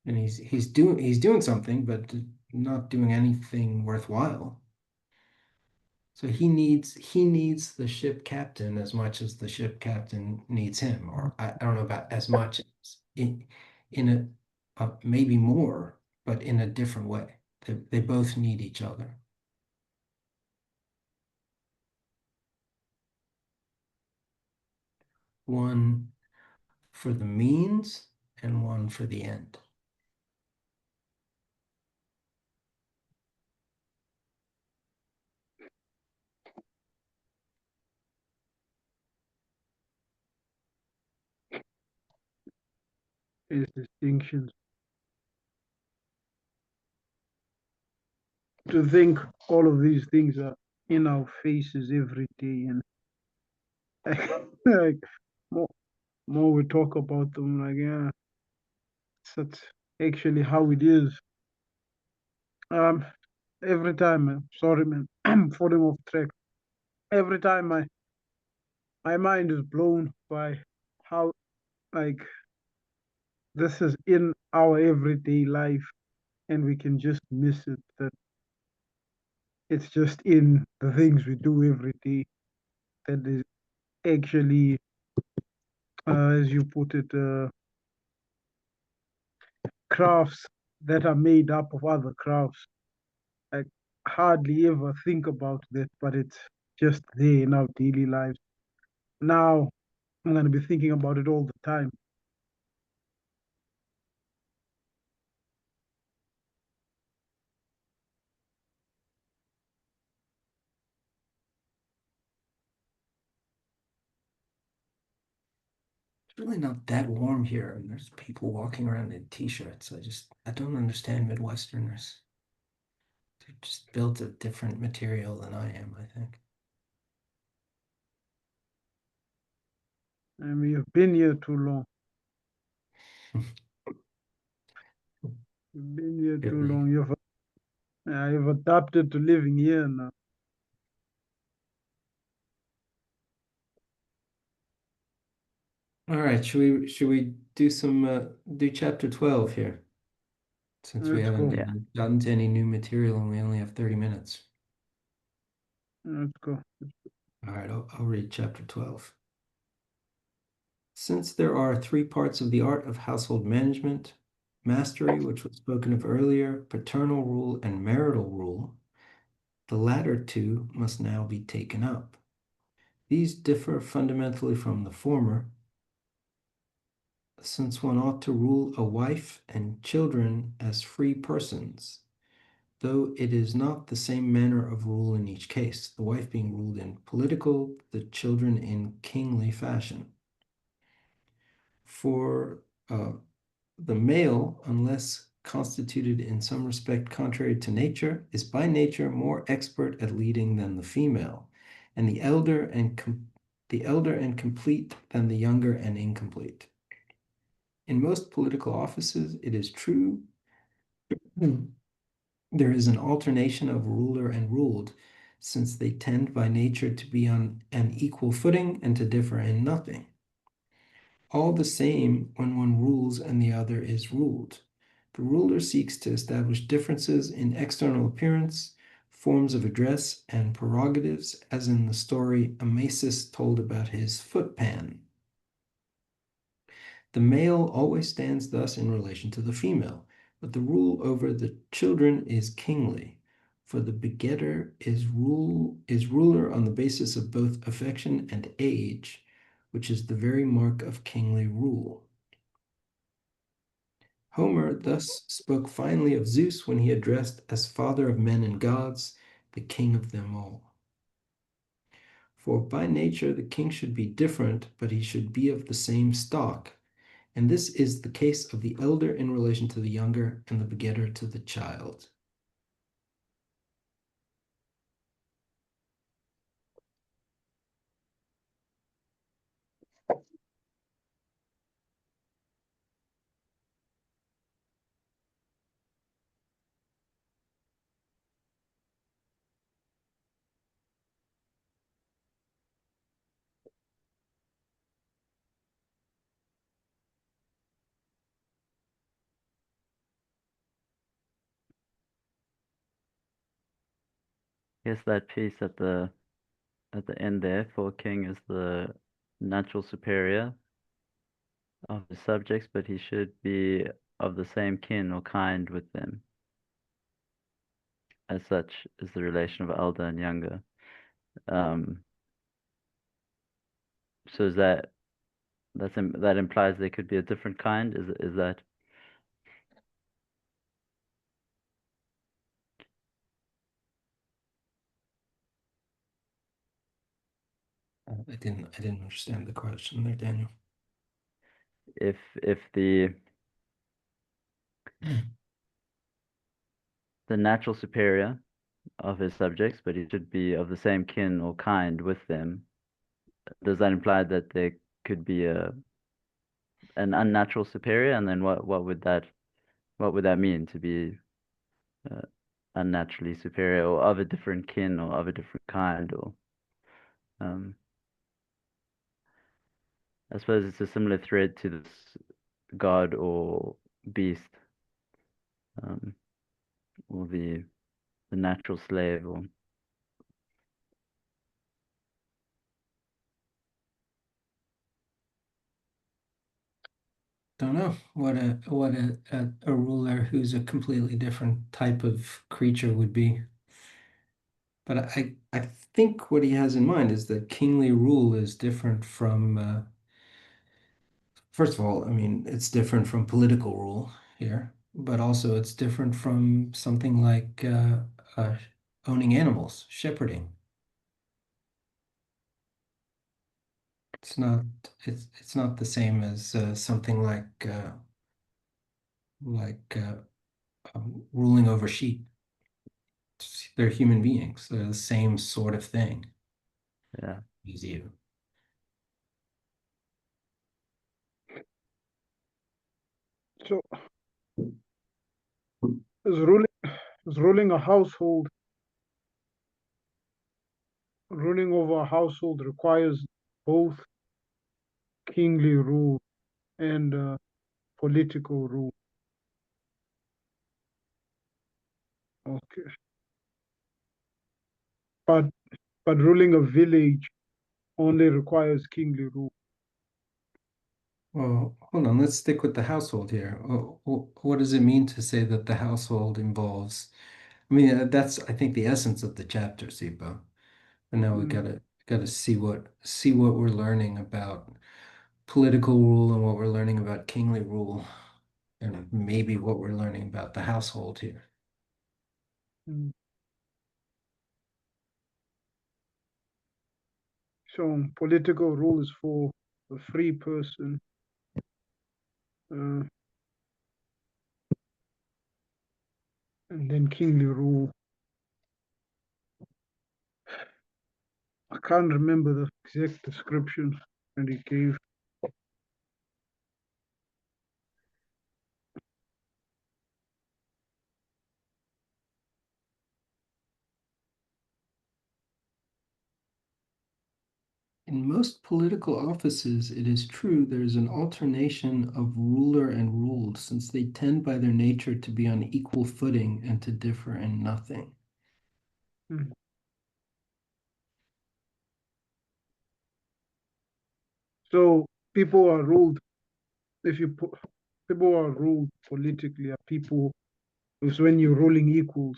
and he's doing something, but not doing anything worthwhile. So he needs the ship captain as much as the ship captain needs him, or I don't know about as much as in maybe more, but in a different way. They both need each other. One for the means and one for the end. There's distinctions. To think all of these things are in our faces every day, and like more, more we talk about them, like yeah, that's actually how it is. Um, every time, man, sorry, man, I'm falling off track. Every time my mind is blown by how like this is in our everyday life, and we can just miss it. That it's just in the things we do every day. That is actually, as you put it, crafts that are made up of other crafts. I hardly ever think about that, but it's just there in our daily lives. Now I'm going to be thinking about it all the time. It's really not that warm here, and there's people walking around in t-shirts. I don't understand Midwesterners. They're just built of different material than I am, I think. And we have been here too long. You've been here too Really. long. You've adapted to living here now. All right, should we do chapter 12 here? Since we Let's haven't go. Yeah. gotten to any new material and we only have 30 minutes. Let's go. All right, I'll read chapter 12. Since there are three parts of the art of household management, mastery, which was spoken of earlier, paternal rule, and marital rule, the latter two must now be taken up. These differ fundamentally from the former, since one ought to rule a wife and children as free persons, though it is not the same manner of rule in each case, the wife being ruled in political, the children in kingly fashion. For the male, unless constituted in some respect contrary to nature, is by nature more expert at leading than the female, and the elder and complete than the younger and incomplete. In most political offices, it is true, there is an alternation of ruler and ruled, since they tend by nature to be on an equal footing and to differ in nothing. All the same when one rules and the other is ruled. The ruler seeks to establish differences in external appearance, forms of address, and prerogatives, as in the story Amasis told about his footpan. The male always stands thus in relation to the female, but the rule over the children is kingly, for the begetter is ruler on the basis of both affection and age, which is the very mark of kingly rule. Homer thus spoke finely of Zeus when he addressed as father of men and gods, the king of them all. For by nature the king should be different, but he should be of the same stock, and this is the case of the elder in relation to the younger and the begetter to the child. Yes, that piece at the end there, for king is the natural superior of his subjects, but he should be of the same kin or kind with them. As such is the relation of elder and younger. Um, so is that implies they could be a different kind? Is that I didn't understand the question there, Daniel. if the natural superior of his subjects, but he should be of the same kin or kind with them, does that imply that there could be an unnatural superior? And then what would that mean to be uh, unnaturally superior or of a different kin or of a different kind? Or um, I suppose it's a similar thread to this god or beast, um, or the natural slave, or Don't know what a ruler who's a completely different type of creature would be. But I think what he has in mind is that kingly rule is different from first of all, I mean, it's different from political rule here, but also it's different from something like uh, owning animals, shepherding. It's not it's not the same as something like ruling over sheep. They're human beings. They're the same sort of thing yeah. as you. So is ruling a household, ruling over a household requires both kingly rule and political rule. Okay. But ruling a village only requires kingly rule. Well, hold on, let's stick with the household here. What does it mean to say that the household involves? I mean, that's I think the essence of the chapter, Sipa. But now we Mm, gotta see what we're learning about political rule and what we're learning about kingly rule, and maybe what we're learning about the household here. mm. So political rule is for a free person. Uh, and then kingly rule. I can't remember the exact description that he gave. In most political offices, it is true there is an alternation of ruler and ruled, since they tend by their nature to be on equal footing and to differ in nothing. Mm. So people are ruled. If you put people are ruled politically, are people. It's when you're ruling equals,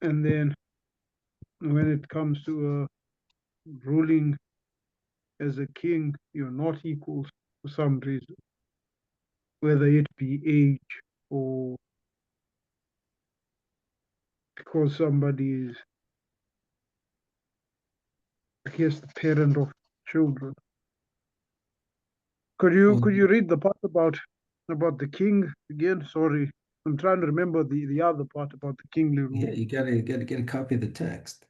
and then when it comes to ruling as a king, you're not equals for some reason, whether it be age or because somebody is, I guess, the parent of children. Well, Could you read the part about the king again? Sorry, I'm trying to remember the other part about the kingly yeah, rule. you gotta get a copy of the text.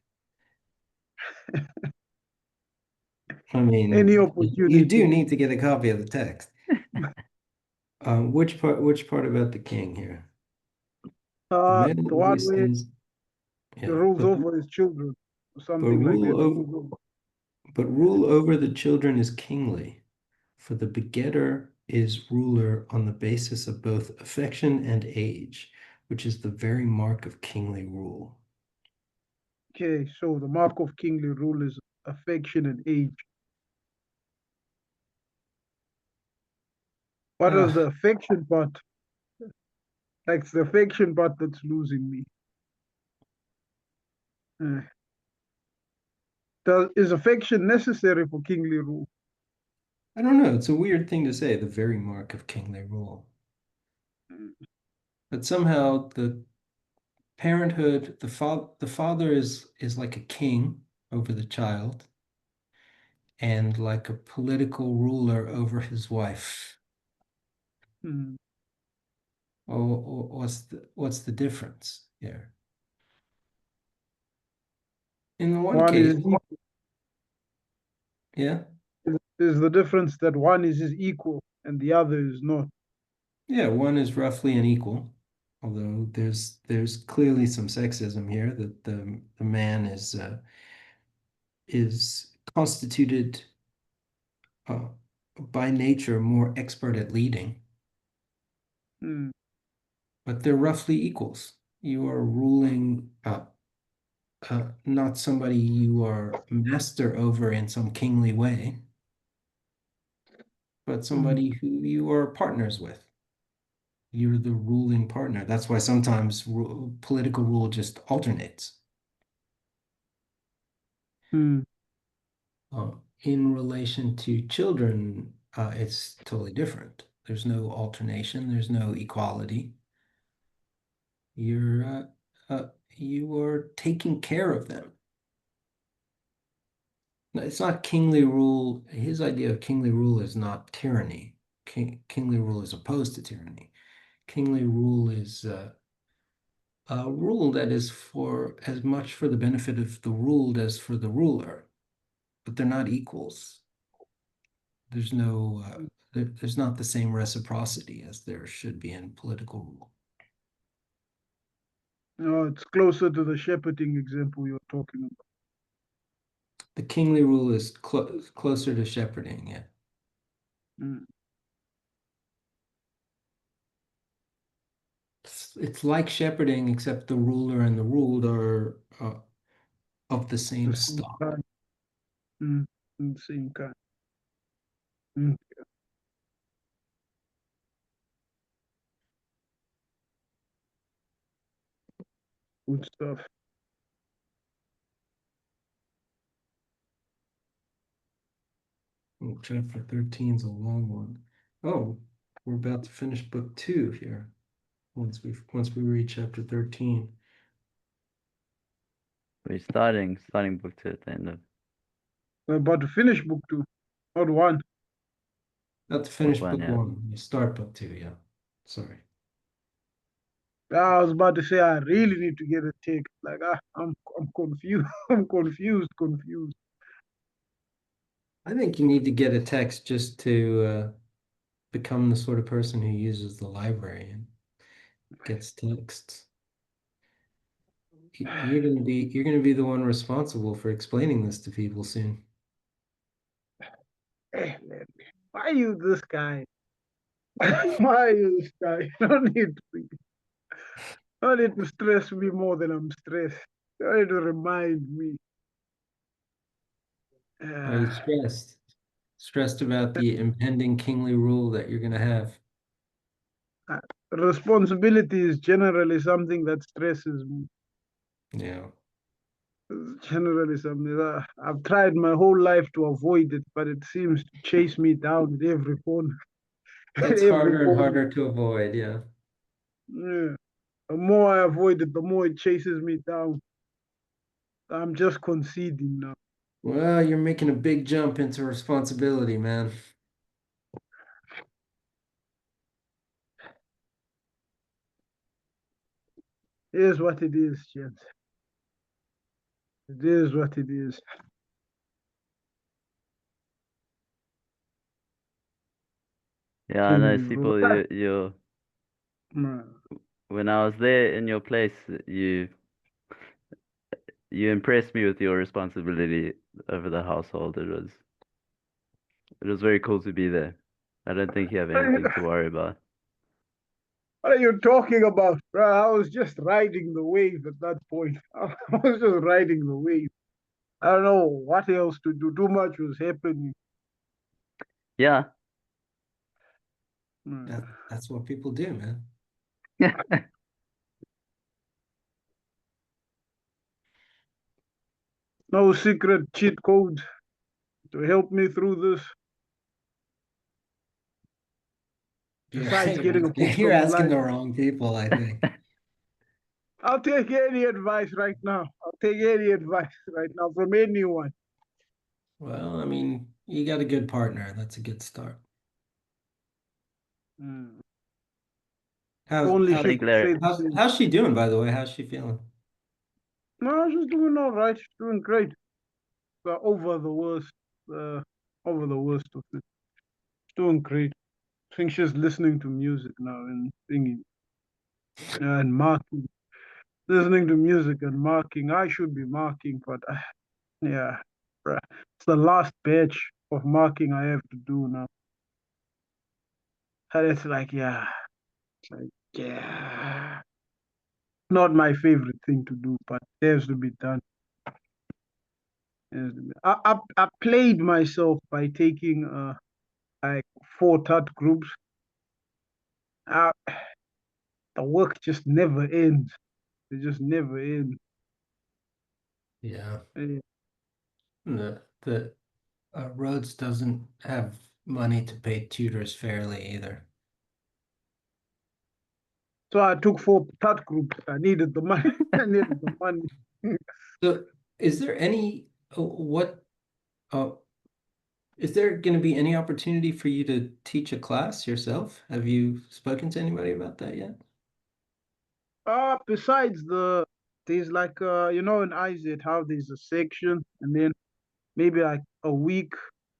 I Any mean, you do opportunity. need to get a copy of the text. Which part about the king here? The man The who one where stands, he yeah, rules but over his children, or but something like that. rule over the children is kingly, for the begetter is ruler on the basis of both affection and age, which is the very mark of kingly rule. Okay, so the mark of kingly rule is affection and age. What Uh, is the affection part? Like it's the affection part that's losing me. Uh, is affection necessary for kingly rule? I don't know. It's a weird thing to say, the very mark of kingly rule. But somehow the parenthood, the father is like a king over the child and like a political ruler over his wife. Hmm. Or what's the difference here? In the one One case, is yeah, is the difference that one is his equal and the other is not. yeah, one is roughly an equal, although there's clearly some sexism here that the man is constituted uh, by nature more expert at leading, Hmm. but they're roughly equals. You are ruling not somebody you are master over in some kingly way, but Hmm. somebody who you are partners with. You're the ruling partner. That's why sometimes political rule just alternates. Hmm. Uh, in relation to children, it's totally different. There's no alternation, there's no equality. You're you are taking care of them. No, it's not kingly rule. His idea of kingly rule is not tyranny. Kingly rule is opposed to tyranny. Kingly rule is a rule that is for as much for the benefit of the ruled as for the ruler, but they're not equals. There's no there's not the same reciprocity as there should be in political rule. No, it's closer to the shepherding example you're talking about. The kingly rule is closer to shepherding, yeah. Hmm. It's like shepherding, except the ruler and the ruled are of the The same same stock. kind. Hmm. The same kind. Hmm. Good stuff. Oh, chapter 13 is a long one. Oh, we're about to finish book two here. Once we read chapter 13. We're starting book two at the end of We're about to finish book two, not one. About to book finish one, book yeah. one. You start book two, yeah. Sorry. I was about to say I really need to get a take. Like I'm confused. I'm confused. I think you need to get a text just to become the sort of person who uses the library and gets texts. You're gonna be the one responsible for explaining this to people soon. Eh, man, why you this guy? Why you this guy? Don't need to stress me more than I'm stressed. Don't need to remind me. Are you Uh, stressed? Stressed about the impending kingly rule that you're gonna have? uh, responsibility is generally something that stresses me. Yeah. It's generally something that I've tried my whole life to avoid it, but it seems to chase me down at every corner. At Gets every harder and corner. harder to avoid, yeah. Yeah. The more I avoid it, the more it chases me down. I'm just conceding now. Well, you're making a big jump into responsibility, man. Here's what it is, gents. It is what it is. Yeah, I know Kingly rule. people you Man. when I was there in your place, you impressed me with your responsibility over the household. It was very cool to be there. I don't think you have anything to worry about. What are you talking about, bro? I was just riding the wave at that point. I was just riding the wave. I don't know what else to do. Too much was happening. Yeah. That's what people do, man. No secret cheat code to help me through this. Besides getting a book You're from the asking the library. wrong people, I think. I'll take any advice right now. I'll take any advice right now from anyone. Well, I mean, you got a good partner. That's a good start. Mm. How's Only I how's she think could say Larry, the how's same. how's she doing, by the way? How's she feeling? No, she's doing all right. She's doing great. Over the worst. Uh, over the worst of it. She's doing great. I think she's listening to music now and singing and marking. Listening to music and marking. I should be marking, but yeah, bruh. It's the last batch of marking I have to do now. And it's like, yeah, it's like, yeah, not my favorite thing to do, but it has to be done. I played myself by taking like 4 TUT groups. Uh, the work just never ends. It just never ends. Yeah. Yeah. The Rhodes doesn't have money to pay tutors fairly either. So I took 4 TUT groups. I needed the money. I needed the money. So, is there any what uh, is there going to be any opportunity for you to teach a class yourself? Have you spoken to anybody about that yet? Besides there's like in IZ how there's a section and then maybe like a week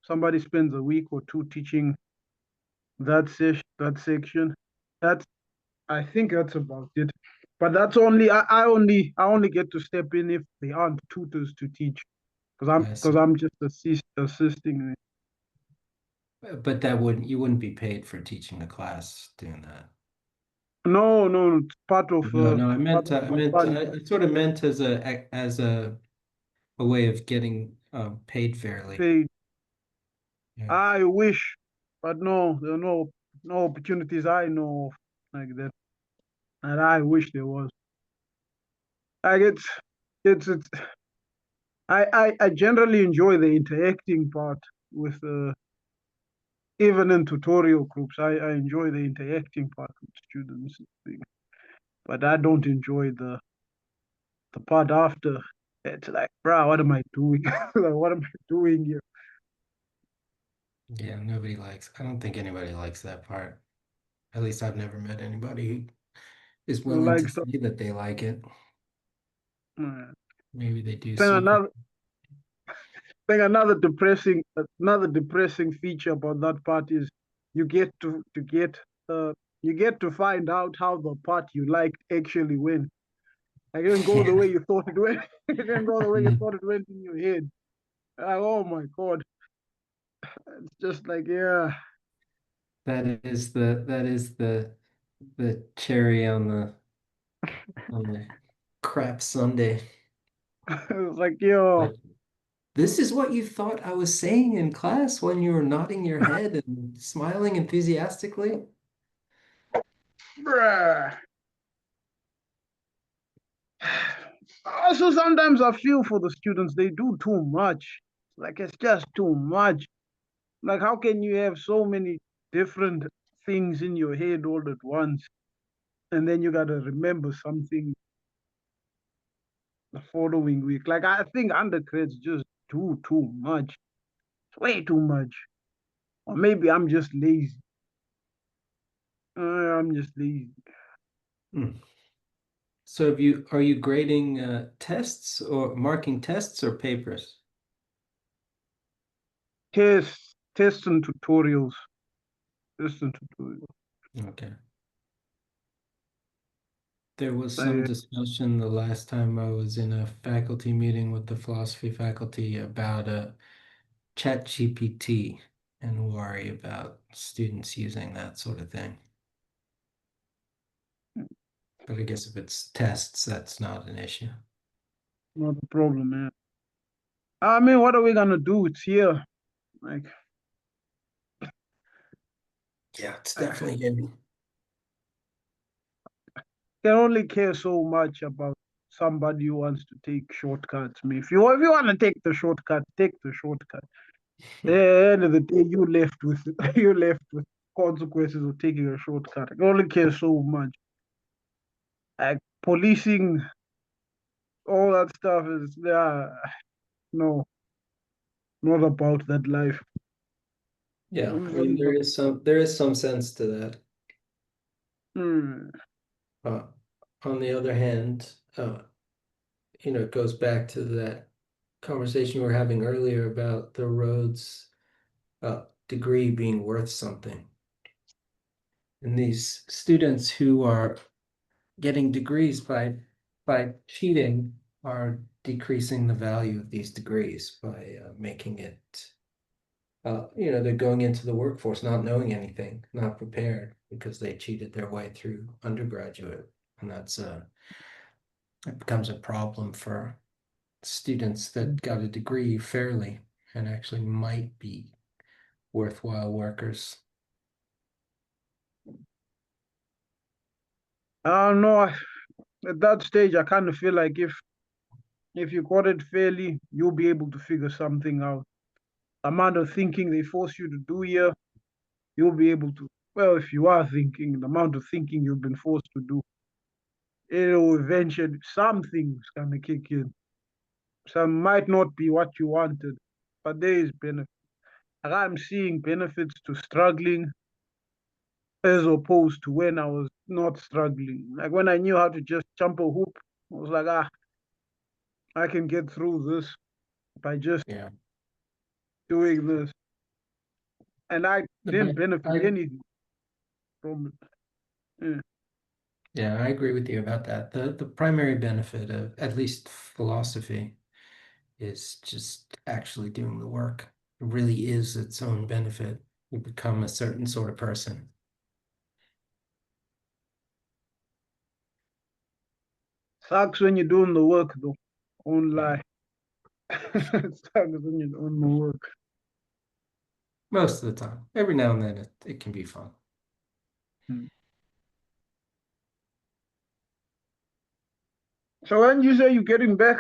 somebody spends a week or two teaching that section. That's I think that's about it. But that's only I only get to step in if they aren't tutors to teach because I'm I because see. I'm just assisting. But that wouldn't you wouldn't be paid for teaching a class doing that. No, no, it's part of No, no, part of my fund I sort of meant as a way of getting paid fairly. paid. Yeah. I wish, but no, there are no opportunities I know of like that. And I wish there was. Like it's I generally enjoy the interacting part with even in tutorial groups. I enjoy the interacting part with students, but I don't enjoy the part after. It's like, bro, what am I doing? Like, what am I doing here? Yeah, nobody likes. I don't think anybody likes that part. At least I've never met anybody who is willing to Like so, say that they like it. uh, Maybe they do then secret. another depressing feature about that part is you get to get uh you get to find out how the part you liked actually went. I didn't go the Yeah. way you thought it went. It didn't go the way you thought it went in your head. Like, oh my god. It's just like, yeah. The cherry on the crap sundae. It's like, yo, Like, this is what you thought I was saying in class when you were nodding your head and smiling enthusiastically? bruh. Also, sometimes I feel for the students, they do too much. Like, it's just too much. Like, how can you have so many different things in your head all at once? And then you got to remember something the following week. Like, I think undergrads just do too much. It's way too much. Or maybe I'm just lazy. I'm just lazy. Hmm. So are you grading tests or marking tests or papers? Tests and tutorials. Tests and tutorials. Okay. There was some Uh, discussion the last time I was in a faculty meeting with the philosophy faculty about chat GPT and worry about students using that sort of thing. But I guess if it's tests, that's not an issue. Not a problem, man. I mean, what are we gonna do? It's here. Like, Yeah, it's I definitely heavy. can only care so much about somebody who wants to take shortcuts. Me, if you want to take the shortcut, take the shortcut. At the end of the day, you left with you left with consequences of taking a shortcut. I can only care so much. Like policing, all that stuff is no, not about that life. Yeah, I Not mean about, there is some sense to that. hmm. Uh, on the other hand, it goes back to that conversation we were having earlier about the Rhodes degree being worth something. And these students who are getting degrees by cheating are decreasing the value of these degrees by making it, they're going into the workforce not knowing anything, not prepared because they cheated their way through undergraduate. And it becomes a problem for students that got a degree fairly and actually might be worthwhile workers. I don't know. At that stage, I kind of feel like if you got it fairly, you'll be able to figure something out. Amount of thinking they force you to do here, you'll be able to. Well, if you are thinking, the amount of thinking you've been forced to do, it'll eventually something's gonna kick in. Some might not be what you wanted, but there is benefit. Like I'm seeing benefits to struggling as opposed to when I was not struggling. Like when I knew how to just jump a hoop, I was like, I can get through this by just Yeah. doing this. And I didn't benefit I anything from it. Yeah. Yeah, I agree with you about that. The primary benefit of at least philosophy is just actually doing the work. It really is its own benefit. You become a certain sort of person. Sucks when you're doing the work though. Won't lie. It sucks when you're doing the work. Most of the time. Every now and then it can be fun. Hmm. So when you say you're getting back,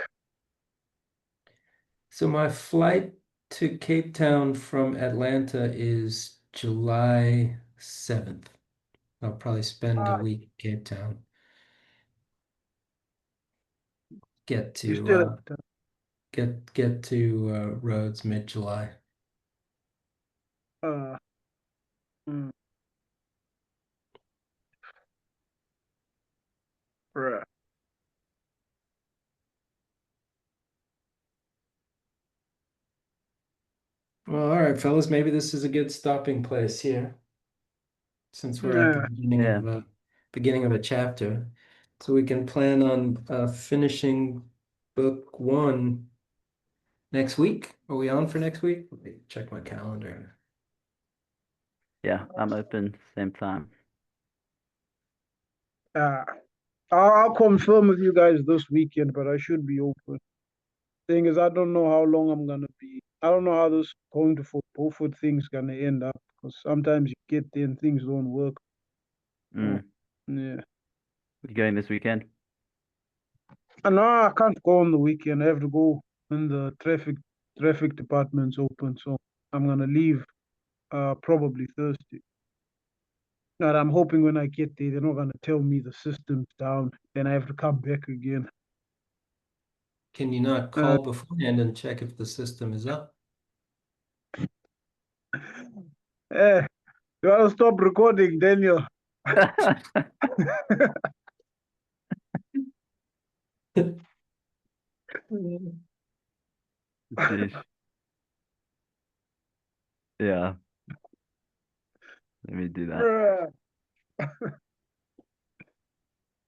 So my flight to Cape Town from Atlanta is July 7th. I'll probably spend a ah, week in Cape Town. Get you to still get to Rhodes mid-July. uh, mm, bruh. Well, all right, fellas, maybe this is a good stopping place here, since we're at the Yeah. Yeah. beginning of a chapter. So we can plan on finishing book one next week. Are we on for next week? Let me check my calendar. Yeah, I'm open same time. Uh, I'll confirm with you guys this weekend, but I should be open. Thing is, I don't know how long I'm gonna be. I don't know how this going to for both of things gonna end up because sometimes you get there and things don't work. Oh, Mm. yeah. You going this weekend? And no, I can't go on the weekend. I have to go when the traffic department's open. So I'm gonna leave probably Thursday. And I'm hoping when I get there, they're not gonna tell me the system's down. Then I have to come back again. Can you not Uh, call beforehand and check if the system is up? eh, you wanna stop recording, Daniel? Jeez. Yeah, let me do that. Bruh.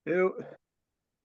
You